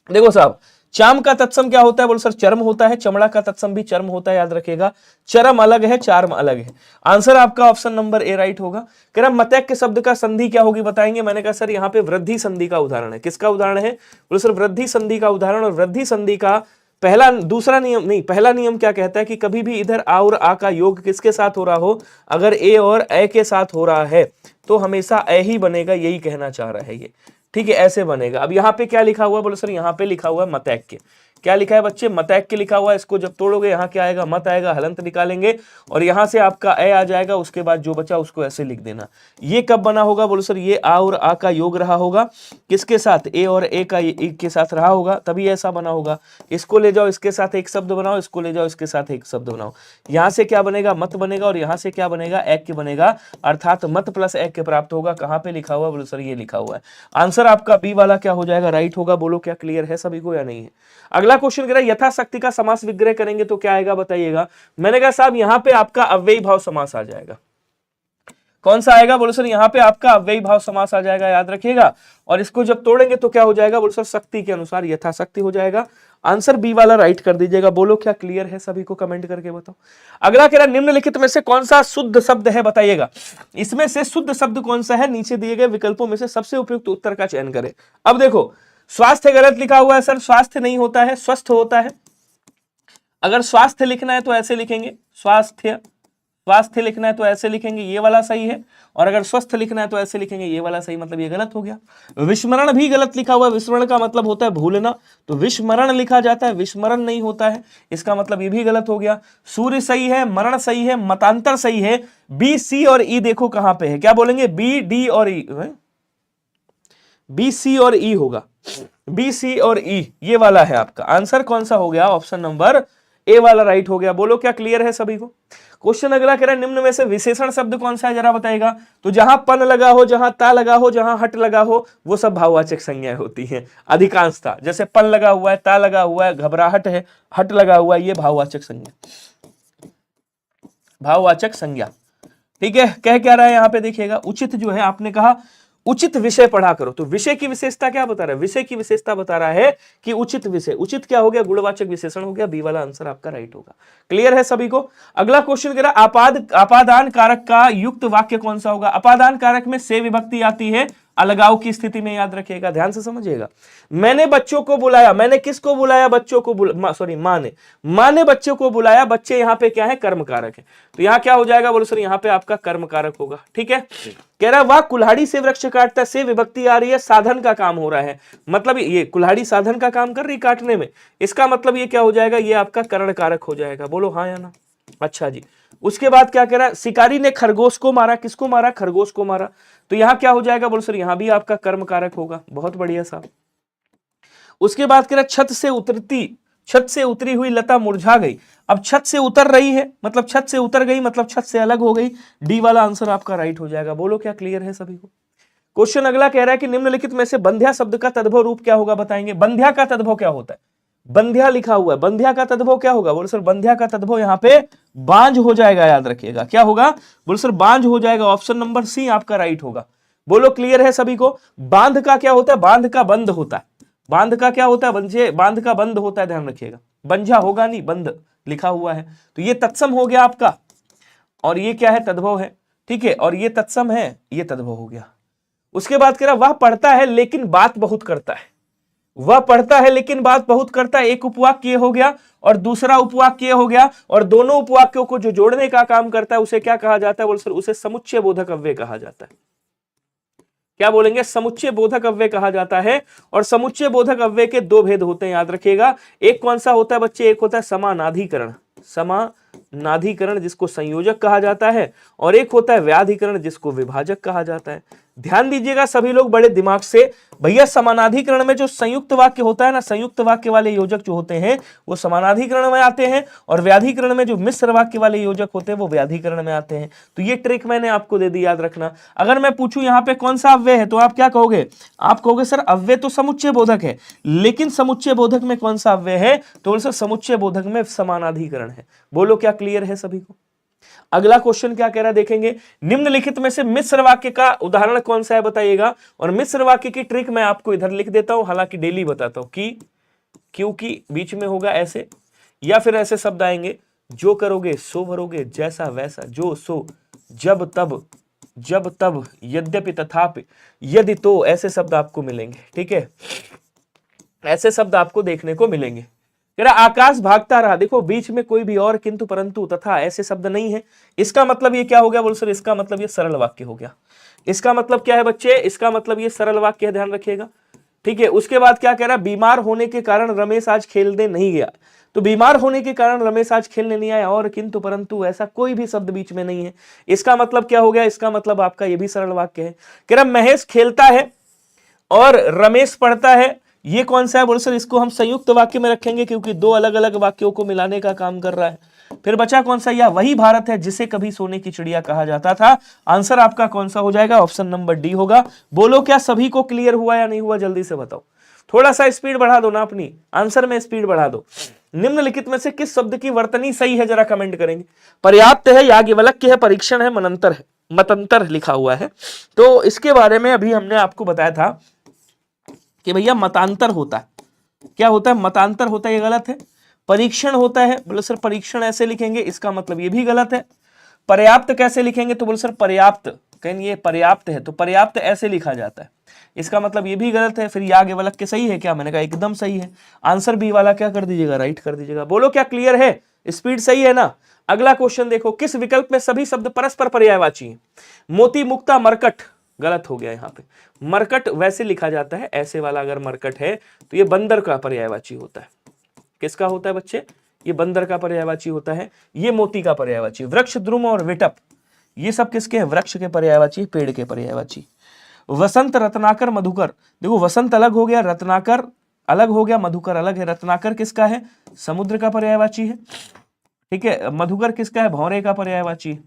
A: देखो साहब, चाम का तत्सम क्या होता है? बोलो सर चर्म होता है। चमड़ा का तत्सम भी चर्म होता है, याद रखिएगा। चरम अलग है, चार्म अलग है। आंसर आपका ऑप्शन नंबर ए राइट होगा। कह रहा मतैक्य शब्द का संधि क्या होगी बताएंगे? मैंने कहा सर यहाँ पे वृद्धि संधि का उदाहरण है। किसका उदाहरण है? बोलो सर वृद्धि संधि का उदाहरण। और वृद्धि संधि का दूसरा नियम नहीं, पहला नियम क्या कहता है कि कभी भी इधर आ और आ का योग किसके साथ हो रहा हो, अगर ए और ए के साथ हो रहा है तो हमेशा ए ही बनेगा, यही कहना चाह रहा है ये, ठीक है, ऐसे बनेगा। अब यहाँ पे क्या लिखा हुआ? बोलो सर यहाँ पे लिखा हुआ है मतैक्य। क्या लिखा है बच्चे, मतैक्य लिखा हुआ है। इसको जब तोड़ोगे यहाँ क्या आएगा, मत आएगा, हलंत निकालेंगे और यहां से आपका ए आ जाएगा। उसके बाद जो बचा उसको ऐसे लिख देना। ये कब बना होगा, बोलो सर ये आ और आ का योग रहा होगा, किसके साथ, ए और ए का एक के साथ रहा होगा, तभी ऐसा बना होगा। इसको ले जाओ इसके साथ एक शब्द बनाओ, इसको ले जाओ इसके साथ एक शब्द बनाओ। यहां से क्या बनेगा, मत बनेगा और यहां से क्या बनेगा, ऐक्य बनेगा, अर्थात मत प्लस ऐक्य प्राप्त होगा। कहां पे लिखा हुआ, बोलो सर ये लिखा हुआ है। आंसर आपका बी वाला क्या हो जाएगा, राइट होगा। बोलो क्या क्लियर है सभी को या नहीं है। अगला क्वेश्चन कह रहा है यथाशक्ति का समास विग्रह करेंगे तो क्या आएगा बताइएगा। मैंने कहा साहब यहां पे आपका अव्ययी भाव समास आ जाएगा। कौन सा आएगा, बोलो सर यहां पे आपका अव्ययी भाव समास आ जाएगा, याद रखिएगा। और इसको जब तोड़ेंगे तो क्या हो जाएगा, बोलो सर शक्ति के अनुसार यथाशक्ति हो जाएगा। आंसर बी वाला राइट कर दीजिएगा। बोलो क्या क्लियर है सभी को, कमेंट करके बताओ। अगला कह रहा निम्नलिखित में से कौन सा शुद्ध शब्द है बताइएगा। इसमें से शुद्ध शब्द कौन सा है, नीचे दिए गए विकल्पों में से सबसे उपयुक्त उत्तर का चयन करें। अब देखो स्वास्थ्य गलत लिखा हुआ है सर, स्वास्थ्य नहीं होता है, स्वस्थ होता है। अगर स्वास्थ्य लिखना है तो ऐसे लिखेंगे, स्वास्थ्य, स्वास्थ्य लिखना है तो ऐसे लिखेंगे, ये वाला सही है। और अगर स्वस्थ लिखना है तो ऐसे लिखेंगे, ये वाला सही, मतलब ये गलत हो गया। विस्मरण भी गलत लिखा हुआ है, विस्मरण का मतलब होता है भूलना, तो विस्मरण लिखा जाता है, विस्मरण नहीं होता है, इसका मतलब ये भी गलत हो गया। सूर्य सही है, मरण सही है, मतांतर सही है। बी, सी और ई देखो कहां पे है, क्या बोलेंगे, बी, डी और ई, बी, सी और ई होगा, बी, सी और ई, ये वाला है आपका आंसर। कौन सा हो गया, ऑप्शन नंबर ए वाला राइट हो गया। बोलो क्या क्लियर है सभी को। क्वेश्चन अगला कह रहा है निम्न में से विशेषण शब्द कौन सा है जरा बताएगा। तो जहां पन लगा हो, जहां ता लगा हो, जहां हट लगा हो, वो सब भाववाचक संज्ञाएं होती हैं अधिकांशतः। जैसे पन लगा हुआ है, ता लगा हुआ है, घबराहट है, हट लगा हुआ है, ये भाववाचक संज्ञा, भाववाचक संज्ञा। ठीक है, कह क्या रहा है यहां पे देखिएगा, उचित जो है आपने कहा उचित विषय पढ़ा करो। तो विषय की विशेषता क्या बता रहा है, विषय की विशेषता बता रहा है कि उचित विषय, उचित क्या हो गया, गुणवाचक विशेषण हो गया। बी वाला आंसर आपका राइट होगा। क्लियर है सभी को। अगला क्वेश्चन कह रहा अपादान कारक का युक्त वाक्य कौन सा होगा। अपादान कारक में से विभक्ति आती है अलगाव की स्थिति में, याद रखिएगा, ध्यान से समझिएगा। मैंने बच्चों को बुलाया, मैंने किसको बुलाया, बच्चों को मां ने बच्चों को बुलाया। बच्चे यहाँ पे क्या है, कर्म कारक है, तो यहाँ क्या हो जाएगा, बोलो सर यहाँ पे आपका कर्म कारक होगा। ठीक है, कह रहा वह कुल्हाड़ी से वृक्ष काटता, से विभक्ति आ रही है, साधन का काम हो रहा है, मतलब ये कुल्हाड़ी साधन का काम कर रही काटने में, इसका मतलब ये क्या हो जाएगा, ये आपका करण कारक हो जाएगा। बोलो हाँ या ना। अच्छा जी, उसके बाद क्या कह रहा है, शिकारी ने खरगोश को मारा, किसको मारा, खरगोश को मारा, तो यहां क्या हो जाएगा, बोलो सर यहां भी आपका कर्म कारक होगा। बहुत बढ़िया साहब। उसके बाद कह रहा छत से उतरी हुई लता मुरझा गई। अब छत से उतर रही है मतलब छत से उतर गई, मतलब छत से अलग हो गई। डी वाला आंसर आपका राइट हो जाएगा। बोलो क्या क्लियर है सभी को। क्वेश्चन अगला कह रहा है कि निम्नलिखित में से बंध्या शब्द का तद्भव रूप क्या होगा बताएंगे। बंध्या का तद्भव क्या होता है, बंध्या लिखा हुआ है, बंध्या का तद्भव क्या होगा, बोलो सर बंध्या का तद्भव यहाँ पे बांझ हो जाएगा, याद रखिएगा। क्या होगा, बोलो सर बांझ हो जाएगा। ऑप्शन नंबर सी आपका राइट होगा। बोलो क्लियर है सभी को। बांध का क्या होता है, बांध का बंद होता है, बांध का क्या होता है, बंझे, बांध का बंद होता है, ध्यान रखिएगा। बंझा होगा नहीं, बंद लिखा हुआ है, तो ये तत्सम हो गया आपका, और ये क्या है, तद्भव है। ठीक है, और ये तत्सम है, ये तद्भव हो गया। उसके बाद कह रहा वह पढ़ता है लेकिन बात बहुत करता है, वह पढ़ता है लेकिन बात बहुत करता है। एक उपवाक्य हो गया और दूसरा उपवाक्य हो गया, और दोनों उपवाक्यों को जो जोड़ने का काम करता है उसे क्या कहा जाता है, बोल सर उसे समुच्चय बोधक अव्यय कहा जाता है। क्या बोलेंगे, समुच्चय बोधक अव्यय कहा जाता है। और समुच्चय बोधक अव्यय के दो भेद होते हैं, याद रखिएगा। एक कौन सा होता है बच्चे, एक होता है समानाधिकरण, समानाधिकरण जिसको संयोजक कहा जाता है, और एक होता है व्याधिकरण जिसको विभाजक कहा जाता है। ध्यान दीजिएगा सभी लोग बड़े दिमाग से। भैया समानाधिकरण में जो संयुक्त वाक्य होता है ना, संयुक्त वाक्य वाले योजक जो होते हैं वो समानाधिकरण में आते हैं, और व्याधिकरण में जो मिश्र वाक्य वाले योजक होते हैं वो व्याधिकरण में आते हैं। तो ये ट्रिक मैंने आपको दे दी, याद रखना। अगर मैं पूछूं यहाँ पे कौन सा अव्यय है, तो आप क्या कहोगे, आप कहोगे सर अव्यय तो समुच्चय बोधक है, लेकिन समुच्चय बोधक में कौन सा अव्यय है, तो सर समुच्चय बोधक में समानाधिकरण है। बोलो क्या क्लियर है सभी को। अगला क्वेश्चन क्या कह रहा है देखेंगे। निम्नलिखित में से मिश्र वाक्य का उदाहरण कौन सा है बताइएगा। और मिश्र वाक्य की ट्रिक मैं आपको इधर लिख देता हूं, हालांकि डेली बताता हूं। कि क्योंकि बीच में होगा ऐसे, या फिर ऐसे शब्द आएंगे, जो करोगे सो भरोगे, जैसा वैसा, जो सो, जब तब, यद्यपि तथापि, यदि तो, ऐसे शब्द आपको मिलेंगे। ठीक है, ऐसे शब्द आपको देखने को मिलेंगे। आकाश भागता रहा, देखो बीच में कोई भी और, किंतु, परंतु, तथा ऐसे शब्द नहीं है। इसका मतलब ये क्या हो गया, बोल सर इसका मतलब ये सरल वाक्य हो गया। इसका मतलब क्या है बच्चे, इसका मतलब ये सरल वाक्य है, ध्यान रखिएगा। ठीक है, उसके बाद क्या कह रहा है, बीमार होने के कारण रमेश आज खेलने नहीं गया। तो बीमार होने के कारण रमेश आज खेलने नहीं आया, और किंतु परंतु ऐसा कोई भी शब्द बीच में नहीं है। इसका मतलब क्या हो गया, इसका मतलब आपका ये भी सरल वाक्य है। कह रहा महेश खेलता है और रमेश पढ़ता है, ये कौन सा है, बोले सर इसको हम संयुक्त वाक्य में रखेंगे क्योंकि दो अलग अलग वाक्यों को मिलाने का काम कर रहा है। फिर बचा कौन सा, यह वही भारत है जिसे कभी सोने की चिड़िया कहा जाता था। आंसर आपका कौन सा हो जाएगा, ऑप्शन नंबर डी होगा। बोलो क्या सभी को क्लियर हुआ या नहीं हुआ, जल्दी से बताओ। थोड़ा सा स्पीड बढ़ा दो ना, अपनी आंसर में स्पीड बढ़ा दो। निम्नलिखित में से किस शब्द की वर्तनी सही है, जरा कमेंट करेंगे। पर्याप्त है, याज्ञवल्क्य है, परीक्षण है, मनंतर है, मतंतर लिखा हुआ है। तो इसके बारे में अभी हमने आपको बताया था कि भैया मतांतर होता है। क्या होता है, मतांतर होता है, ये गलत है। परीक्षण होता है, बोले सर परीक्षण ऐसे लिखेंगे, इसका मतलब ये भी गलत है। पर्याप्त कैसे लिखेंगे, तो बोले सर पर्याप्त, कहेंगे ये पर्याप्त है तो पर्याप्त ऐसे लिखा जाता है, इसका मतलब ये भी गलत है। फिर याज्ञवल्क्य सही है क्या, मैंने कहा एकदम सही है। आंसर बी वाला क्या कर दीजिएगा, राइट कर दीजिएगा। बोलो क्या क्लियर है, स्पीड सही है ना। अगला क्वेश्चन देखो, किस विकल्प में सभी शब्द परस्पर पर्यायवाची हैं। मोती, मुक्ता, मरकट, गलत हो गया यहाँ पे। मरकट वैसे लिखा जाता है, ऐसे वाला अगर मरकट है तो ये बंदर का पर्यायवाची होता है। किसका होता है बच्चे, ये बंदर का पर्यायवाची होता है। ये मोती का पर्यायवाची। वृक्ष, द्रुम और विटप, ये सब किसके हैं, वृक्ष के पर्यायवाची, पेड़ के पर्यायवाची। वसंत, रत्नाकर, मधुकर, देखो वसंत अलग हो गया, रत्नाकर अलग हो गया, मधुकर अलग है। रत्नाकर किसका है, समुद्र का पर्यायवाची है, ठीक है। मधुकर किसका है, भौरे का पर्यायवाची।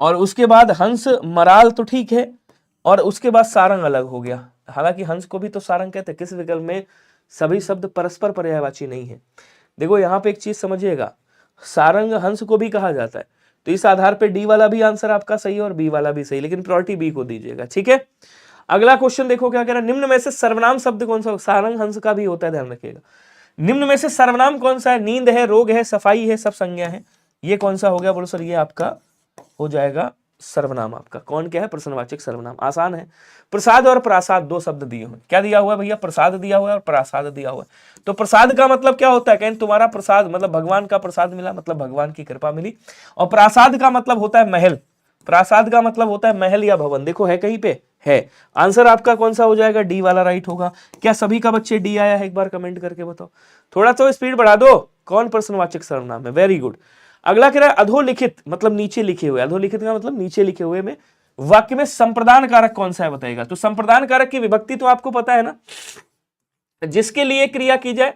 A: और उसके बाद हंस, मराल तो ठीक है, और उसके बाद सारंग अलग हो गया। हालांकि हंस को भी तो सारंग कहते हैं। किस विकल्प में सभी शब्द परस्पर पर्यायवाची नहीं है। देखो यहाँ पे एक चीज समझिएगा, सारंग हंस को भी कहा जाता है, तो इस आधार पे डी वाला भी आंसर आपका सही है और बी वाला भी सही, लेकिन प्रायोरिटी बी को दीजिएगा, ठीक है। अगला क्वेश्चन देखो क्या कह रहा है, निम्न में से सर्वनाम शब्द कौन सा, सारंग हंस का भी होता है, ध्यान रखिएगा। निम्न में से सर्वनाम कौन सा है, नींद है, रोग है, सफाई है, सब संज्ञा है, ये कौन सा हो गया, बोलो सर ये आपका हो जाएगा सर्वनाम। आपका कौन क्या है, प्रश्नवाचक सर्वनाम। आसान है। प्रसाद और प्रासाद दो शब्द दिए हुए, क्या दिया हुआ है भैया, प्रसाद दिया हुआ है और प्रासाद दिया हुआ है। तो प्रसाद का मतलब क्या होता है, कहें तुम्हारा प्रसाद मतलब भगवान का प्रसाद मिला, मतलब भगवान की कृपा मिली। और प्रासाद का मतलब होता है महल, प्रासाद का मतलब होता है महल या भवन। देखो है कहीं पे, है। आंसर आपका कौन सा हो जाएगा, डी वाला राइट होगा। क्या सभी का बच्चे डी आया है, एक बार कमेंट करके बताओ। थोड़ा सा स्पीड बढ़ा दो। कौन प्रश्नवाचक सर्वनाम है, वेरी गुड। अगला कह रहा है अधोलिखित, मतलब नीचे लिखे हुए, अधोलिखित का मतलब नीचे लिखे हुए में वाक्य में संप्रदान कारक कौन सा है बताएगा। तो संप्रदान कारक की विभक्ति तो आपको पता है ना, जिसके लिए क्रिया की जाए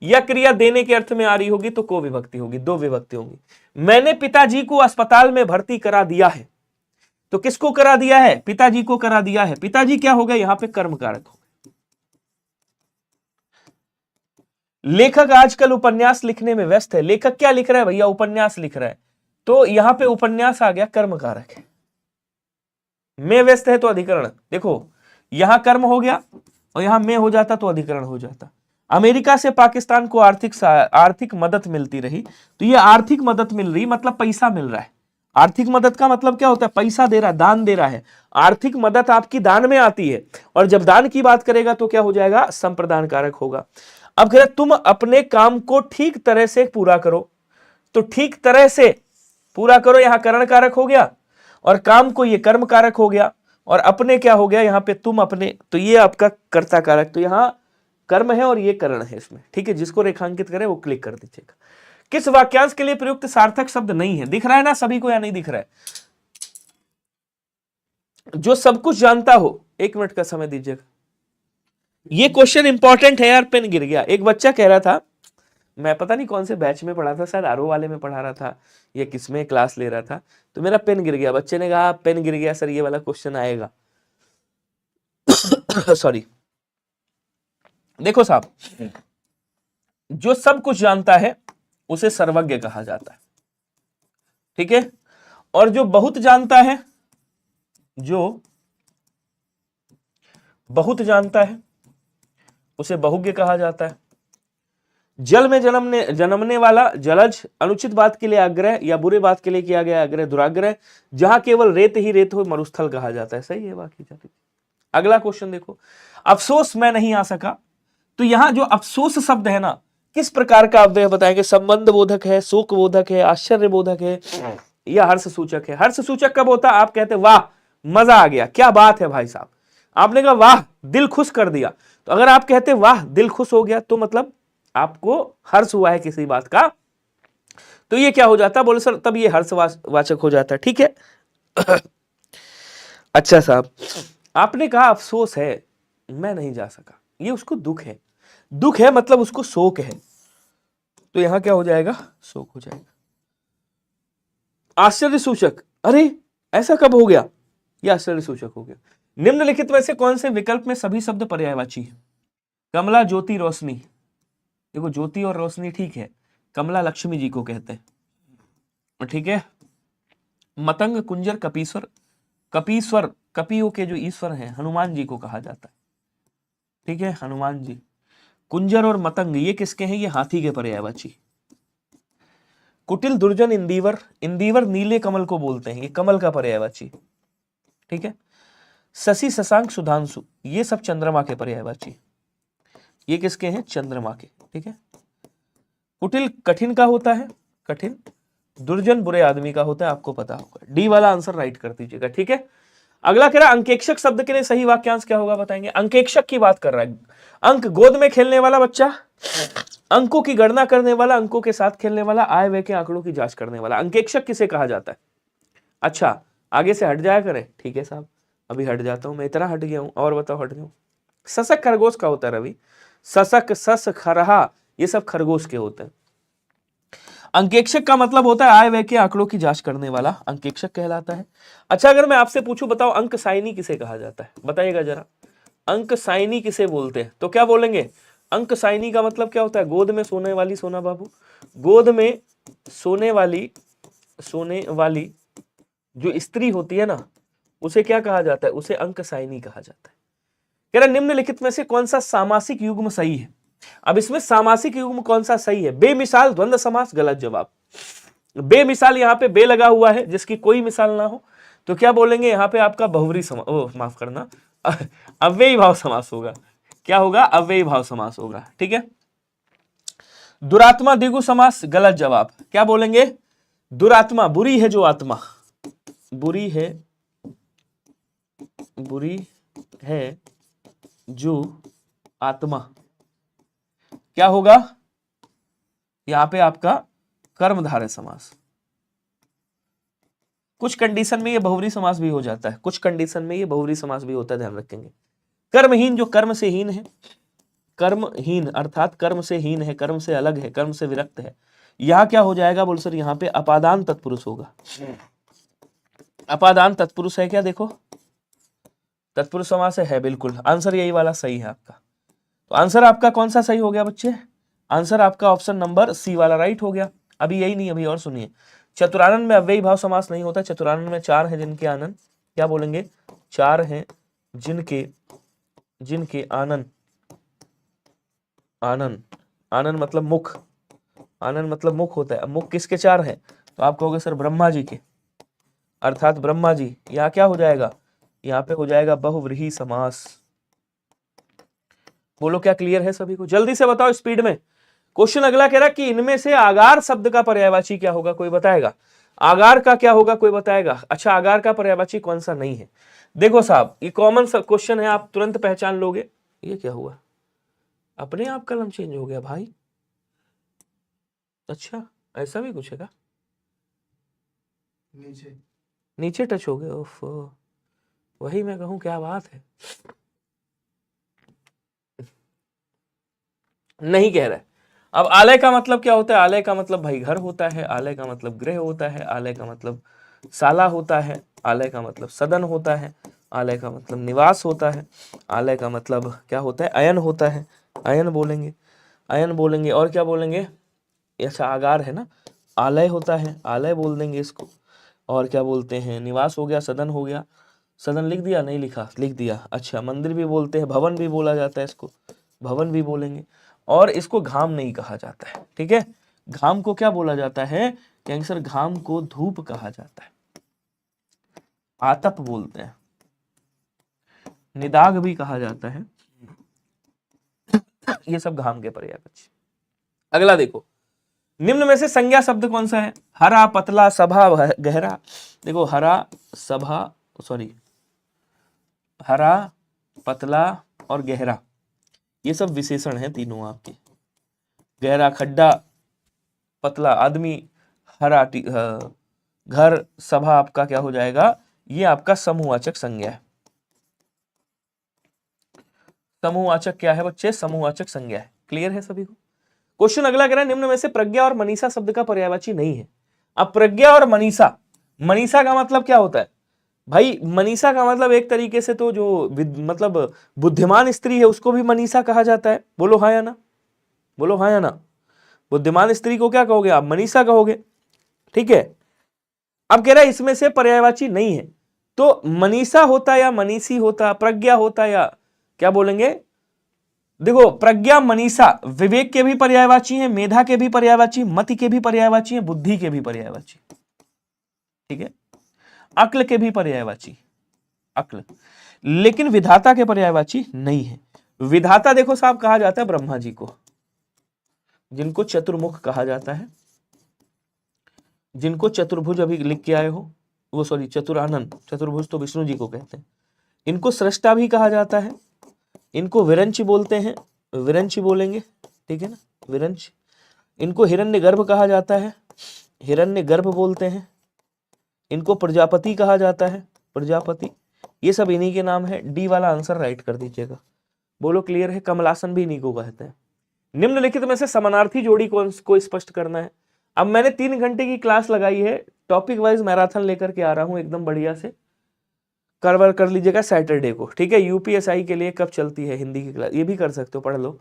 A: या क्रिया देने के अर्थ में आ रही होगी तो को विभक्ति होगी, दो विभक्ति होगी। मैंने पिताजी को अस्पताल में भर्ती करा दिया है, तो किसको करा दिया है, पिताजी को करा दिया है। पिताजी क्या हो गया, यहां पे कर्म कारक हो। लेखक आजकल उपन्यास लिखने में व्यस्त है, लेखक क्या लिख रहा है भैया, उपन्यास लिख रहा है, तो यहां पे उपन्यास आ गया, कर्म कारक है। में व्यस्त है तो अधिकरण, देखो यहां कर्म हो गया और यहां में हो जाता तो अधिकरण हो जाता। अमेरिका से पाकिस्तान को आर्थिक मदद मिलती रही, तो ये आर्थिक मदद मिल रही मतलब पैसा मिल रहा है। आर्थिक मदद का मतलब क्या होता है, पैसा दे रहा है, दान दे रहा है। आर्थिक मदद आपकी दान में आती है, और जब दान की बात करेगा तो क्या हो जाएगा, संप्रदान कारक होगा। अब कह रहे तुम अपने काम को ठीक तरह से पूरा करो, तो ठीक तरह से पूरा करो यहां करण कारक हो गया, और काम को ये कर्म कारक हो गया, और अपने क्या हो गया यहां पे तुम अपने, तो ये आपका कर्ता कारक। तो यहां कर्म है और ये करण है इसमें, ठीक है। जिसको रेखांकित करें वो क्लिक कर दीजिएगा। किस वाक्यांश के लिए प्रयुक्त सार्थक शब्द नहीं है, दिख रहा है ना सभी को या नहीं दिख रहा है। जो सब कुछ जानता हो, 1 मिनट का समय दीजिएगा। ये क्वेश्चन इंपॉर्टेंट है यार, पेन गिर गया। एक बच्चा कह रहा था, मैं पता नहीं कौन से बैच में पढ़ा था, शायद आरओ वाले में पढ़ा रहा था या किसमें क्लास ले रहा था, तो मेरा पेन गिर गया। बच्चे ने कहा पेन गिर गया सर, ये वाला क्वेश्चन आएगा। सॉरी। देखो साहब, जो सब कुछ जानता है उसे सर्वज्ञ कहा जाता है, ठीक है। और जो बहुत जानता है, जो बहुत जानता है उसे बहुज्ञ कहा जाता है। जल में जन्मने वाला जलज, अनुचित बात के लिए आग्रह या बुरे बात के लिए किया गया आग्रह दुराग्रह, जहां केवल रेत ही रेत हो मरुस्थल कहा जाता है। सही है बाकी जाती। अगला क्वेश्चन देखो, अफसोस मैं नहीं आ सका, तो यहां जो अफसोस शब्द है ना, किस प्रकार का अव्यय बताएंगे, संबंध बोधक है, शोक बोधक है, आश्चर्य बोधक है, या हर्ष सूचक है। हर्ष सूचक कब होता, आप कहते वाह मजा आ गया, क्या बात है भाई साहब, आपने कहा वाह दिल खुश कर दिया, तो अगर आप कहते वाह दिल खुश हो गया तो मतलब आपको हर्ष हुआ है किसी बात का, तो ये क्या हो जाता, बोले सर तब ये हर्षवाचक हो जाता है। ठीक है। अच्छा साहब, आपने कहा अफसोस है मैं नहीं जा सका, ये उसको दुख है, दुख है मतलब उसको शोक है, तो यहां क्या हो जाएगा, शोक हो जाएगा। आश्चर्य सूचक, अरे ऐसा कब हो गया, ये आश्चर्य सूचक हो गया। निम्नलिखित में से कौन से विकल्प में सभी शब्द पर्यायवाची है? कमला, ज्योति, रोशनी। देखो ज्योति और रोशनी ठीक है, कमला लक्ष्मी जी को कहते हैं, ठीक है। मतंग, कुंजर, कपीश्वर। कपीश्वर कपियों के जो ईश्वर हैं हनुमान जी को कहा जाता है, ठीक है, हनुमान जी। कुंजर और मतंग ये किसके हैं, ये हाथी के पर्यायवाची। कुटिल, दुर्जन, इंदीवर। इंदीवर नीले कमल को बोलते हैं, ये कमल का पर्यायवाची, ठीक है। शशि, शशांक, सुधांशु ये सब चंद्रमा के पर्यायवाची, ये किसके हैं, चंद्रमा के, ठीक है। कुटिल कठिन का होता है, कठिन। दुर्जन बुरे आदमी का होता है, आपको पता होगा। डी वाला आंसर राइट कर दीजिएगा, ठीक है। अगला कह रहा अंकेक्षक शब्द के लिए सही वाक्यांश क्या होगा बताएंगे। अंकेक्षक की बात कर रहा है, अंक गोद में खेलने वाला बच्चा, अंकों की गणना करने वाला, अंकों के साथ खेलने वाला, आए व्यय के आंकड़ों की जांच करने वाला, अंकेक्षक किसे कहा जाता है। अच्छा आगे से हट जाया करें, ठीक है साहब, अभी हट जाता हूं, मैं इतना हट गया हूं, और बताओ हट गया हूं। सशक खरगोश का होता है रवि, सशक, सस, खरहा ये सब खरगोश के होते हैं। अंकेक्षक का मतलब होता है आय व्यय के आंकड़ों की जांच करने वाला, अंकेक्षक कहलाता है। अच्छा अगर मैं आपसे पूछूं बताओ अंक साइनी किसे कहा जाता है, बताइएगा जरा। अंक साइनी किसे बोलते हैं, तो क्या बोलेंगे, अंक साइनी का मतलब क्या होता है, गोद में सोने वाली, सोना बाबू, गोद में सोने वाली जो स्त्री होती है ना, उसे क्या कहा जाता है, उसे अंक साइनी कहा जाता है। कह रहा निम्नलिखित में से कौन सा सामासिक युग्म सही है। अब इसमें सामासिक युग्म कौन सा सही है, बेमिसाल द्वंद्व समास, गलत जवाब। बेमिसाल यहां पे बे लगा हुआ है जिसकी कोई मिसाल ना हो, तो क्या बोलेंगे यहां पे आपका बहुवरी समास, माफ करना अव्ययी भाव समास होगा। क्या होगा, अव्ययी भाव समास होगा, ठीक है। दुरात्मा द्विगु समास, गलत जवाब। क्या बोलेंगे, दुरात्मा बुरी है जो आत्मा, बुरी है जो आत्मा, क्या होगा यहां पे आपका कर्मधारय समास। कुछ कंडीशन में ये बहुवरी समास भी हो जाता है, कुछ कंडीशन में ये बहुवरी समास भी होता है, ध्यान रखेंगे। कर्महीन जो कर्म से हीन है, कर्महीन अर्थात कर्म से हीन है, कर्म से अलग है, कर्म से विरक्त है, यहां क्या हो जाएगा बोल सर, यहां पे अपादान तत्पुरुष होगा। अपादान तत्पुरुष है क्या, देखो तत्पुरुष समास है बिल्कुल, आंसर यही वाला सही है आपका। तो आंसर आपका कौन सा सही हो गया बच्चे, आंसर आपका ऑप्शन नंबर सी वाला राइट हो गया। अभी यही नहीं, अभी और सुनिए। चतुरानन में अव्ययी भाव समास नहीं होता, चतुरानन में चार हैं जिनके आनंद, क्या बोलेंगे, चार हैं जिनके आनंद, आनंद मतलब मुख, आनंद मतलब मुख होता है। अब मुख किसके चार हैं, तो आप कहोगे सर ब्रह्मा जी के, अर्थात ब्रह्मा जी। यहाँ क्या हो जाएगा, यहाँ पे हो जाएगा बहुव्रीहि समास। बोलो क्या क्लियर है सभी को, जल्दी से बताओ स्पीड में। क्वेश्चन अगला कह रहा कि इनमें से आगार शब्द का पर्यायवाची क्या होगा, कोई बताएगा। आगार का क्या होगा, कोई बताएगा। अच्छा आगार का पर्यायवाची कौन सा नहीं है। देखो साहब ये कॉमन क्वेश्चन है, आप तुरंत पहचान लोगे। ये क्या हुआ, अपने आप कलम चेंज हो गया भाई, अच्छा ऐसा भी कुछ है क्या, नीचे टच हो गए, ओफ वही मैं कहूं क्या बात है, नहीं कह रहा है। अब आलय का मतलब क्या होता है, आलय का मतलब भाई घर होता है, आलय का मतलब गृह होता है, आलय का मतलब शाला होता है, आलय का मतलब सदन होता है, आलय का मतलब निवास होता है, आलय का मतलब क्या होता है, अयन होता है, अयन बोलेंगे, अयन बोलेंगे। और क्या बोलेंगे, ऐसा आगार है ना, आलय होता है, आलय बोल देंगे इसको। और क्या बोलते हैं, निवास हो गया, सदन हो गया, सदन लिख दिया, नहीं लिखा, लिख दिया। अच्छा मंदिर भी बोलते हैं, भवन भी बोला जाता है इसको, भवन भी बोलेंगे। और इसको घाम नहीं कहा जाता है, ठीक है। घाम को क्या बोला जाता है, कहेंगे सर घाम को धूप कहा जाता है, आतप बोलते हैं, निदाग भी कहा जाता है, ये सब घाम के पर्यायवाची। अगला देखो, निम्न में से संज्ञा शब्द कौन सा है, हरा, पतला, सभा, गहरा। देखो हरा, सभा, सॉरी हरा, पतला और गहरा, ये सब विशेषण हैं तीनों आपके। गहरा खड्डा, पतला आदमी, हरा घर, सभा आपका क्या हो जाएगा, ये आपका समूहवाचक संज्ञा है। समूहवाचक क्या है बच्चे, समूहवाचक संज्ञा है। क्लियर है सभी को। क्वेश्चन अगला कह रहा है निम्न में से प्रज्ञा और मनीषा शब्द का पर्यायवाची नहीं है। अब प्रज्ञा और मनीषा, मनीषा का मतलब क्या होता है भाई, मनीषा का मतलब एक तरीके से तो जो मतलब बुद्धिमान स्त्री है उसको भी मनीषा कहा जाता है। बोलो हाँ या ना, बोलो हाँ या ना। बुद्धिमान स्त्री को क्या कहोगे आप, मनीषा कहोगे, ठीक है। अब कह रहा है इसमें से पर्यायवाची नहीं है, तो मनीषा होता या मनीषी होता, प्रज्ञा होता या क्या बोलेंगे। देखो प्रज्ञा मनीषा विवेक के भी पर्यायवाची हैं, मेधा के भी पर्यायवाची, मति के भी पर्यायवाची हैं, बुद्धि के भी पर्यायवाची, ठीक है, अक्ल के भी पर्यायवाची, अक्ल, लेकिन विधाता के पर्यायवाची नहीं है। विधाता देखो साहब कहा जाता है ब्रह्मा जी को, जिनको चतुर्मुख कहा जाता है, जिनको चतुर्भुज अभी लिख के आए हो, वो सॉरी चतुरानन, चतुर्भुज तो विष्णु जी को कहते हैं। इनको सृष्टा भी कहा जाता है, इनको विरंच बोलते हैं, विरंच बोलेंगे, ठीक है ना, विरंच। इनको हिरण्यगर्भ कहा जाता है, हिरण्यगर्भ बोलते हैं। इनको प्रजापति कहा जाता है, प्रजापति। ये सब इन्हीं के नाम है। डी वाला आंसर राइट कर दीजिएगा। बोलो क्लियर है। कमलासन भी इन्हीं को कहते हैं। निम्नलिखित में से समानार्थी जोड़ी को स्पष्ट करना है। अब मैंने 3 घंटे की क्लास लगाई है, टॉपिक वाइज मैराथन लेकर के आ रहा हूं एकदम बढ़िया से। कवर कर लीजिएगा सैटरडे को, ठीक है। यूपीएसआई के लिए कब चलती है हिंदी की क्लास, ये भी कर सकते हो, पढ़ लो।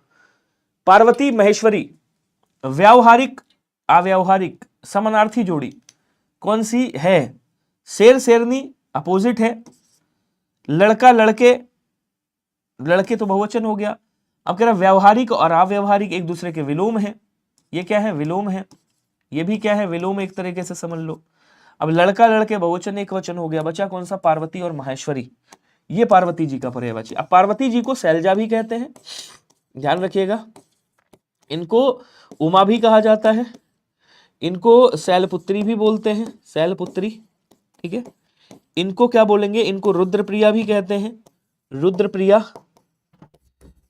A: पार्वती महेश्वरी व्यावहारिक अव्यावहारिक समानार्थी जोड़ी कौन सी है। शेर शेरनी अपोजिट है, लड़का लड़के, लड़के तो बहुवचन हो गया। अब कह रहा व्यावहारिक और अव्यावहारिक एक दूसरे के विलोम है। ये क्या है, विलोम है। ये भी क्या है, विलोम, एक तरीके से समझ लो। अब लड़का लड़के बहुवचन एक वचन हो गया, बचा कौन सा, पार्वती और महेश्वरी। ये पार्वती जी का पर्यायवाची। अब पार्वती जी को शैलजा भी कहते हैं, ध्यान रखिएगा। इनको उमा भी कहा जाता है, इनको शैलपुत्री भी बोलते हैं, शैलपुत्री, ठीक है। इनको क्या बोलेंगे, इनको रुद्रप्रिया भी कहते हैं, रुद्रप्रिया।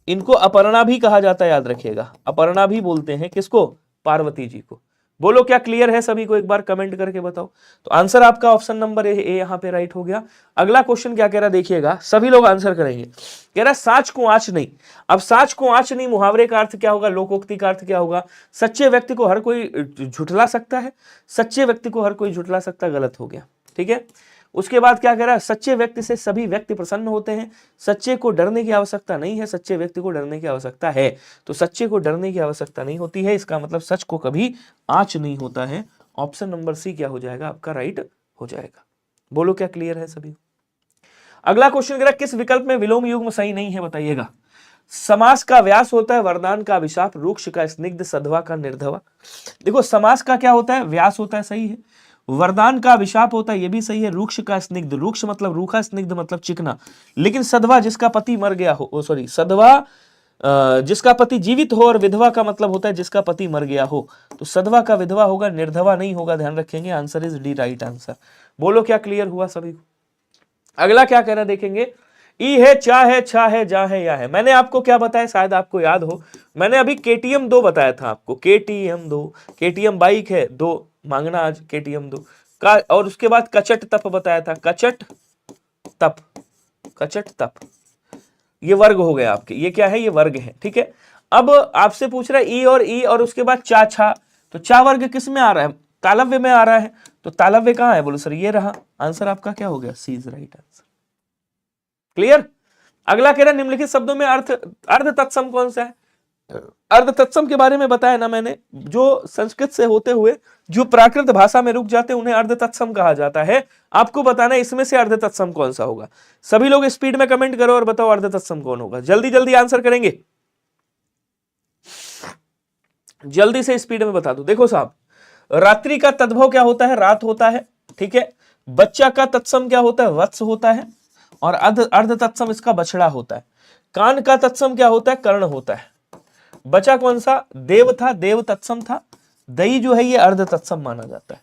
A: इनको अपर्णा भी कहा जाता है, याद रखिएगा, अपर्णा भी बोलते हैं किसको, पार्वती जी को। बोलो क्या क्लियर है सभी को, एक बार कमेंट करके बताओ। तो आंसर आपका ऑप्शन नंबर ए यहां पे राइट हो गया। अगला क्वेश्चन क्या कह रहा है देखिएगा, सभी लोग आंसर करेंगे। कह रहा है साच को आंच नहीं। अब साच को आंच नहीं मुहावरे का अर्थ क्या होगा, लोकोक्ति का अर्थ क्या होगा। सच्चे व्यक्ति को हर कोई झुठला सकता है, सच्चे व्यक्ति को हर कोई झुठला सकता है, गलत हो गया, ठीक है। उसके बाद क्या कह रहा है, सच्चे व्यक्ति से सभी व्यक्ति प्रसन्न होते हैं, सच्चे को डरने की आवश्यकता नहीं है, सच्चे व्यक्ति को डरने की आवश्यकता है। तो सच्चे को डरने की आवश्यकता नहीं होती है, इसका मतलब सच को कभी आंच नहीं होता है। ऑप्शन नंबर सी क्या हो जाएगा आपका, राइट हो जाएगा। बोलो क्या क्लियर है सभी। अगला क्वेश्चन कह रहा है किस विकल्प में विलोम युग्म सही नहीं है, बताइएगा। समास का व्यास होता है, वरदान का अभिशाप, रूक्ष का स्निग्ध, सधवा का निर्धवा। देखो समास का क्या होता है, व्यास होता है, सही है। वरदान का अभिशाप होता है, ये भी सही है। रूक्ष का स्निग्ध, रूक्ष मतलब रूखा, स्निग्ध मतलब चिकना। लेकिन सधवा जिसका पति मर गया हो, सॉरी सधवा जिसका पति जीवित हो, और विधवा का मतलब होता है जिसका पति मर गया हो। तो सधवा का विधवा होगा, निर्धवा नहीं होगा, ध्यान रखेंगे। Answer is D, right answer. बोलो क्या क्लियर हुआ सभी को। अगला क्या कह रहा देखेंगे, ई है, चा है, छा है, जा है, या है। मैंने आपको क्या बताया, शायद आपको याद हो, मैंने अभी KTM 2 बताया था आपको, KTM 2, KTM बाइक है 2, मांगना आज KTM 2 का। और उसके बाद कचट तप बताया था, कचट तप, कचट तप। ये वर्ग हो गया आपके, ये क्या है, ये वर्ग है, ठीक है। अब आपसे पूछ रहा है ई और उसके बाद चा छा। तो चा वर्ग किस में आ रहा है, तालव्य में आ रहा है। तो तालव्य कहां है, बोलो सर ये रहा। आंसर आपका क्या हो गया, सी इज राइट आंसर। क्लियर। अगला कह रहा है निम्नलिखित शब्दों में अर्ध तत्सम कौन सा है। अर्ध तत्सम के बारे में बताया ना मैंने, जो संस्कृत से होते हुए जो प्राकृत भाषा में रुक जाते हैं उन्हें अर्ध तत्सम कहा जाता है। आपको बताना है इसमें से अर्ध तत्सम कौन सा होगा। सभी लोग स्पीड में कमेंट करो और बताओ अर्ध तत्सम कौन होगा। जल्दी जल्दी आंसर करेंगे, जल्दी से स्पीड में बता दो। देखो साहब, रात्रि का तद्भव क्या होता है, रात होता है, ठीक है। बच्चा का तत्सम क्या होता है, वत्स होता है। और अर्ध तत्सम इसका बछड़ा होता है। कान का तत्सम क्या होता है, कर्ण होता है। बचा कौन सा, देव था, देव तत्सम था। दई जो है ये अर्ध तत्सम माना जाता है,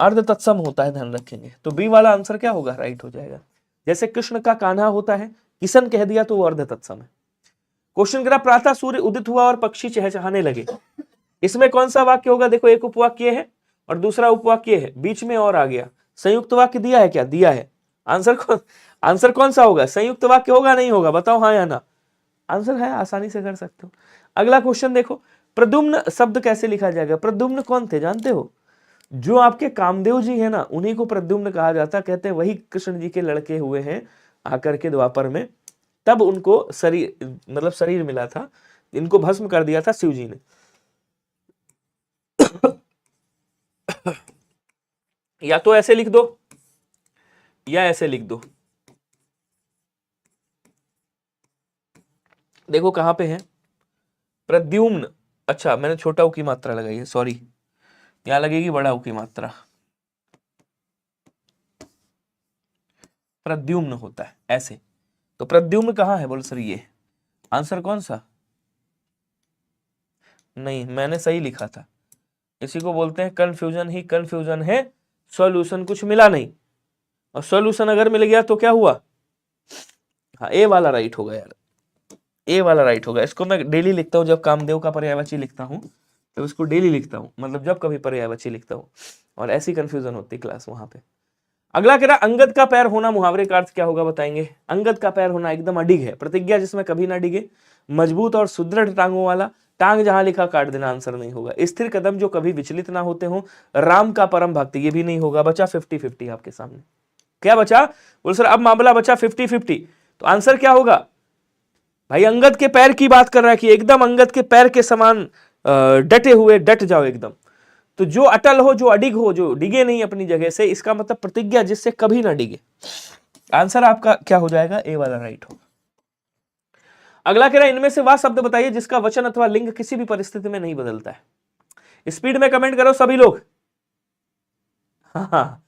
A: अर्ध तत्सम होता है, ध्यान रखेंगे। तो बी वाला आंसर क्या होगा, राइट हो जाएगा। जैसे कृष्ण का कान्हा होता है, किसन कह दिया तो वो अर्ध तत्सम है। क्वेश्चन करा प्रातः सूर्य उदित हुआ और पक्षी चहचहाने लगे, इसमें कौन सा वाक्य होगा? देखो एक उपवाक्य है और दूसरा उपवाक्य है, बीच में और आ गया, संयुक्त वाक्य दिया है क्या? दिया है। आंसर कौन सा होगा? संयुक्त वाक्य होगा नहीं होगा? बताओ हाँ या ना। आंसर है, आसानी से कर सकते हो। अगला क्वेश्चन देखो, प्रद्युम्न शब्द कैसे लिखा जाएगा? प्रद्युम्न कौन थे जानते हो? जो आपके कामदेव जी है ना, उन्हीं को प्रद्युम्न कहा जाता। कहते हैं वही कृष्ण जी के लड़के हुए हैं आकर के द्वापर में, तब उनको शरीर मतलब शरीर मिला था, इनको भस्म कर दिया था शिव जी ने। या तो ऐसे लिख दो या ऐसे लिख दो। देखो कहां पे है प्रद्युम्न। अच्छा मैंने छोटा उ की मात्रा लगाई है, सॉरी, यहां लगेगी बड़ा उ की मात्रा। प्रद्युम्न होता है ऐसे, तो प्रद्युम्न कहां है? बोल सर ये आंसर कौन सा? नहीं मैंने सही लिखा था, इसी को बोलते हैं कंफ्यूजन ही कंफ्यूजन है, सॉल्यूशन कुछ मिला नहीं। और सॉल्यूशन अगर मिल गया तो क्या हुआ? हाँ ए वाला राइट होगा यार, ए वाला राइट होगा। इसको मैं डेली लिखता हूँ, जब कामदेव का पर्यायवाची लिखता हूँ तो इसको डेली लिखता हूँ, मतलब जब कभी पर्यायवाची लिखता हूँ, और ऐसी कंफ्यूजन होती क्लास वहां पे। अगला कह रहा अंगद का पैर होना, मुहावरे का अर्थ क्या होगा बताएंगे? अंगद का पैर होना एकदम अडिग है, प्रतिज्ञा जिसमें कभी ना डिगे, मजबूत और सुदृढ़ टांगों वाला, टांग जहां लिखा काट देना, आंसर नहीं होगा। स्थिर कदम जो कभी विचलित ना होते हो, राम का परम भक्त, ये भी नहीं होगा। बचा 50-50 आपके सामने। क्या बचा? बोल सर अब मामला बचा 50-50, तो आंसर क्या होगा भाई? अंगद के पैर की बात कर रहा है कि एकदम अंगद के पैर के समान डटे हुए, डट जाओ एकदम। तो जो अटल हो, जो अडिग हो, जो डिगे नहीं अपनी जगह से, इसका मतलब प्रतिज्ञा जिससे कभी ना डिगे। आंसर आपका क्या हो जाएगा? ए वाला राइट होगा। अगला कह रहा है इनमें से वह शब्द बताइए जिसका वचन अथवा लिंग किसी भी परिस्थिति में नहीं बदलता है। स्पीड में कमेंट करो सभी लोग। हाँ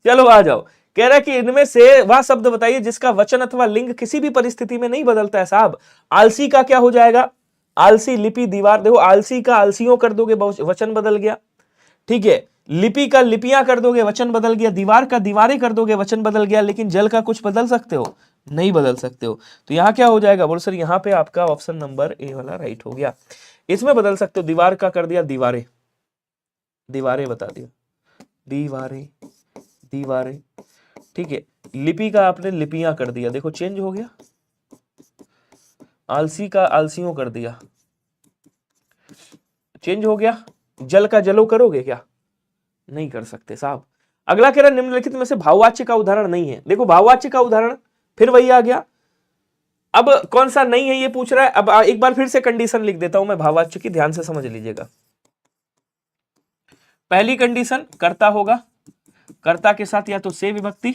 A: चलो आ जाओ। कह रहा है कि इनमें से वह शब्द बताइए जिसका वचन अथवा लिंग किसी भी परिस्थिति में नहीं बदलता है। साहब आलसी का क्या हो जाएगा? आलसी, लिपि, दीवार। देखो आलसी का आलसियों कर दोगे, वचन बदल गया, ठीक है। लिपि का लिपियां कर दोगे, वचन बदल गया। दीवार का दीवारें कर दोगे, वचन बदल गया। लेकिन जल का कुछ बदल सकते हो? नहीं बदल सकते हो। तो यहां क्या हो जाएगा? बोल सर यहां पे आपका ऑप्शन नंबर ए वाला राइट हो गया। इसमें बदल सकते हो, दीवार का कर दिया दीवारें, दीवारें बता दिया, दीवारें, दीवारें, ठीक है। लिपि का आपने लिपियां कर दिया, देखो चेंज हो गया। आलसी का आलसियों कर दिया, चेंज हो गया। जल का जलो करोगे क्या? नहीं कर सकते साहब। अगला कह रहा निम्नलिखित में से भाववाच्य का उदाहरण नहीं है। देखो भाववाच्य का उदाहरण फिर वही आ गया। अब कौन सा नहीं है ये पूछ रहा है। अब एक बार फिर से कंडीशन लिख देता हूं मैं भाववाच्य की, ध्यान से समझ लीजिएगा। पहली कंडीशन कर्ता होगा, कर्ता के साथ या तो से विभक्ति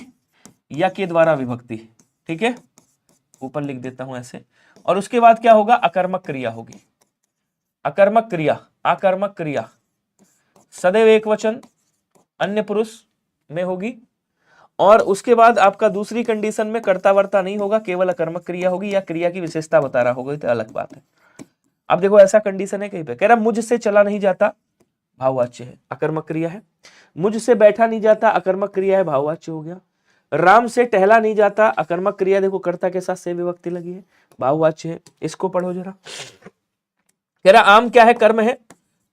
A: या के द्वारा विभक्ति, ठीक है, ऊपर लिख देता हूं ऐसे। और उसके बाद क्या होगा? अकर्मक क्रिया होगी। अकर्मक क्रिया, आकर्मक क्रिया सदैव एक वचन अन्य पुरुष में होगी। और उसके बाद आपका दूसरी कंडीशन में कर्ता वर्ता नहीं होगा, केवल अकर्मक क्रिया होगी, या क्रिया की विशेषता बता रहा होगा, तो अलग बात है। अब देखो ऐसा कंडीशन है कहीं पे, कह रहा मुझसे चला नहीं जाता, भाववाच्य है, अकर्मक क्रिया है। मुझसे बैठा नहीं जाता, अकर्मक क्रिया है, भाववाच्य हो गया। राम से टहला नहीं जाता, अकर्मक क्रिया, देखो कर्ता के साथ से विभक्ति लगी है, भाववाच्य है। इसको पढ़ो जरा। कह रहा आम क्या है? कर्म है,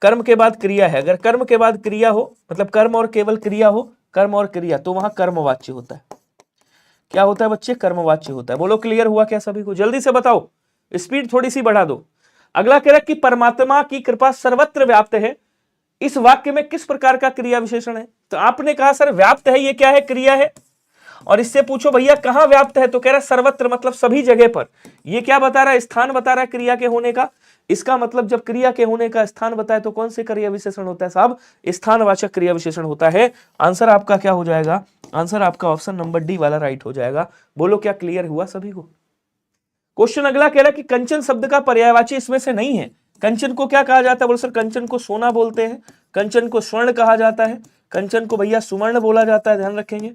A: कर्म के बाद क्रिया है। अगर कर्म के बाद क्रिया हो, मतलब कर्म और केवल क्रिया हो, कर्म और क्रिया, तो वहां कर्मवाच्य होता है। क्या होता है बच्चे? कर्मवाच्य होता है। बोलो क्लियर हुआ क्या सभी को? जल्दी से बताओ, स्पीड थोड़ी सी बढ़ा दो। अगला कह रहा कि परमात्मा की कृपा सर्वत्र व्याप्त है, इस वाक्य में किस प्रकार का क्रिया विशेषण है? तो आपने कहा सर व्याप्त है, ये क्या है? क्रिया है। और इससे पूछो भैया कहां व्याप्त है, तो कह रहा सर्वत्र, मतलब सभी जगह पर। ये क्या बता रहा है? स्थान बता रहा है क्रिया के होने का। इसका मतलब जब क्रिया के होने का स्थान बताए तो कौन से क्रिया विशेषण होता है साहब? स्थानवाचक क्रिया विशेषण होता है। आंसर आपका क्या हो जाएगा? आंसर आपका ऑप्शन नंबर डी वाला राइट हो जाएगा। बोलो क्या क्लियर हुआ सभी को? क्वेश्चन अगला कह रहा है कि कंचन शब्द का पर्यायवाची इसमें से नहीं है। कंचन को क्या कहा जाता है? बोलो सर कंचन को सोना बोलते हैं, कंचन को स्वर्ण कहा जाता है, कंचन को भैया सुवर्ण बोला जाता है, ध्यान रखेंगे।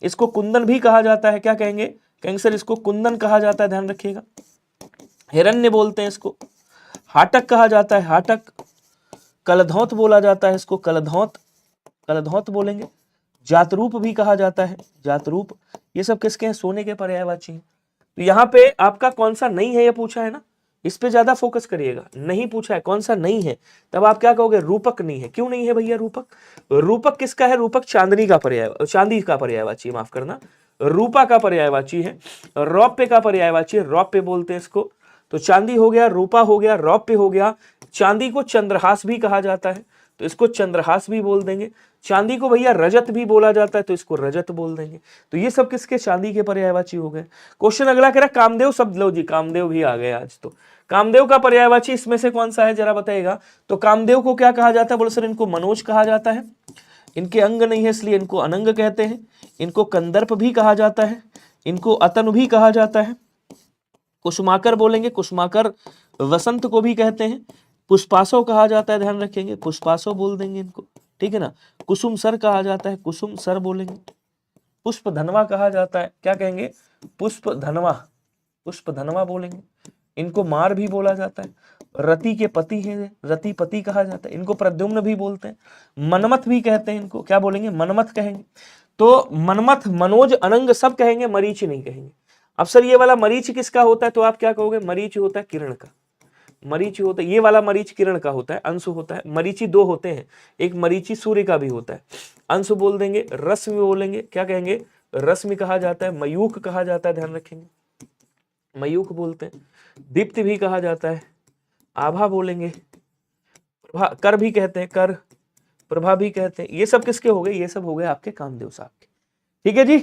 A: इसको कुंदन भी कहा जाता है, क्या कहेंगे? कहेंगे सर इसको कुंदन कहा जाता है, ध्यान रखिएगा। हिरण्य बोलते हैं इसको, हाटक कहा जाता है, हाटक। कलधौत बोला जाता है इसको, कलधौत, कलधौत बोलेंगे। जातरूप भी कहा जाता है, जातरूप। ये सब किसके हैं? सोने के पर्यायवाची हैं। तो यहाँ पे आपका कौन सा नहीं है ये पूछा है ना, इस पे ज्यादा फोकस करिएगा। नहीं पूछा है कौन सा नहीं है, तब आप क्या कहोगे, रूपक नहीं है। क्यों नहीं है भैया रूपक? रूपक किसका है? रूपक चांदनी का पर्याय, चांदी का पर्यायवाची, माफ करना, रूपा का पर्यायवाची है। रौप्य का पर्यायवाची है, रौप्य बोलते हैं इसको। तो चांदी हो गया, रूपा हो गया, रौप्य हो गया। चांदी को चंद्रहास भी कहा जाता है, तो इसको चंद्रहास भी बोल देंगे। चांदी को भैया रजत भी बोला जाता है, तो इसको रजत बोल देंगे। तो ये सब किसके? चांदी के पर्यायवाची हो गए। क्वेश्चन अगला कह रहा कामदेव शब्द, लो जी कामदेव भी आ गए आज। तो कामदेव का पर्यायवाची इसमें से कौन सा है जरा बताइएगा। तो कामदेव को क्या कहा जाता है? बोले सर इनको मनोज कहा जाता है, इनके अंग नहीं है इसलिए इनको अनंग कहते हैं। इनको कंदर्प भी कहा जाता है, इनको अतनु भी कहा जाता है। कुसुमाकर बोलेंगे, कुसुमाकर वसंत को भी कहते हैं। पुष्पासो कहा जाता है, ध्यान रखेंगे, पुष्पासो बोल देंगे इनको, ठीक है ना। कुसुम सर कहा जाता है, कुसुम सर बोलेंगे। पुष्प धनवा कहा जाता है, क्या कहेंगे? पुष्प धनवा, पुष्प धनवा बोलेंगे। इनको मार भी बोला जाता है। रति के पति हैं, रति पति कहा जाता है। इनको प्रद्युम्न भी बोलते हैं। मनमथ भी कहते हैं इनको, क्या बोलेंगे? मनमथ कहेंगे। तो मनमथ, मनोज, अनंग सब कहेंगे, मरीच नहीं कहेंगे। अब सर ये वाला मरीच किसका होता है? तो आप क्या कहोगे? मरीच होता है किरण का। मरीचि होता है, ये वाला मरीच किरण का होता है, अंश होता है। मरीचि दो होते हैं, एक मरीचि सूर्य का भी होता है। अंश बोल देंगे, रश्मि बोलेंगे, क्या कहेंगे? रश्मि कहा जाता है, मयूख कहा जाता है, ध्यान रखेंगे, मयूख बोलते हैं। दीप्ति भी कहा जाता है, आभा बोलेंगे, कर भी कहते हैं, कर, प्रभा भी कहते हैं। ये सब किसके हो गए? ये सब हो गए आपके कामदेव साहब के। ठीक है जी।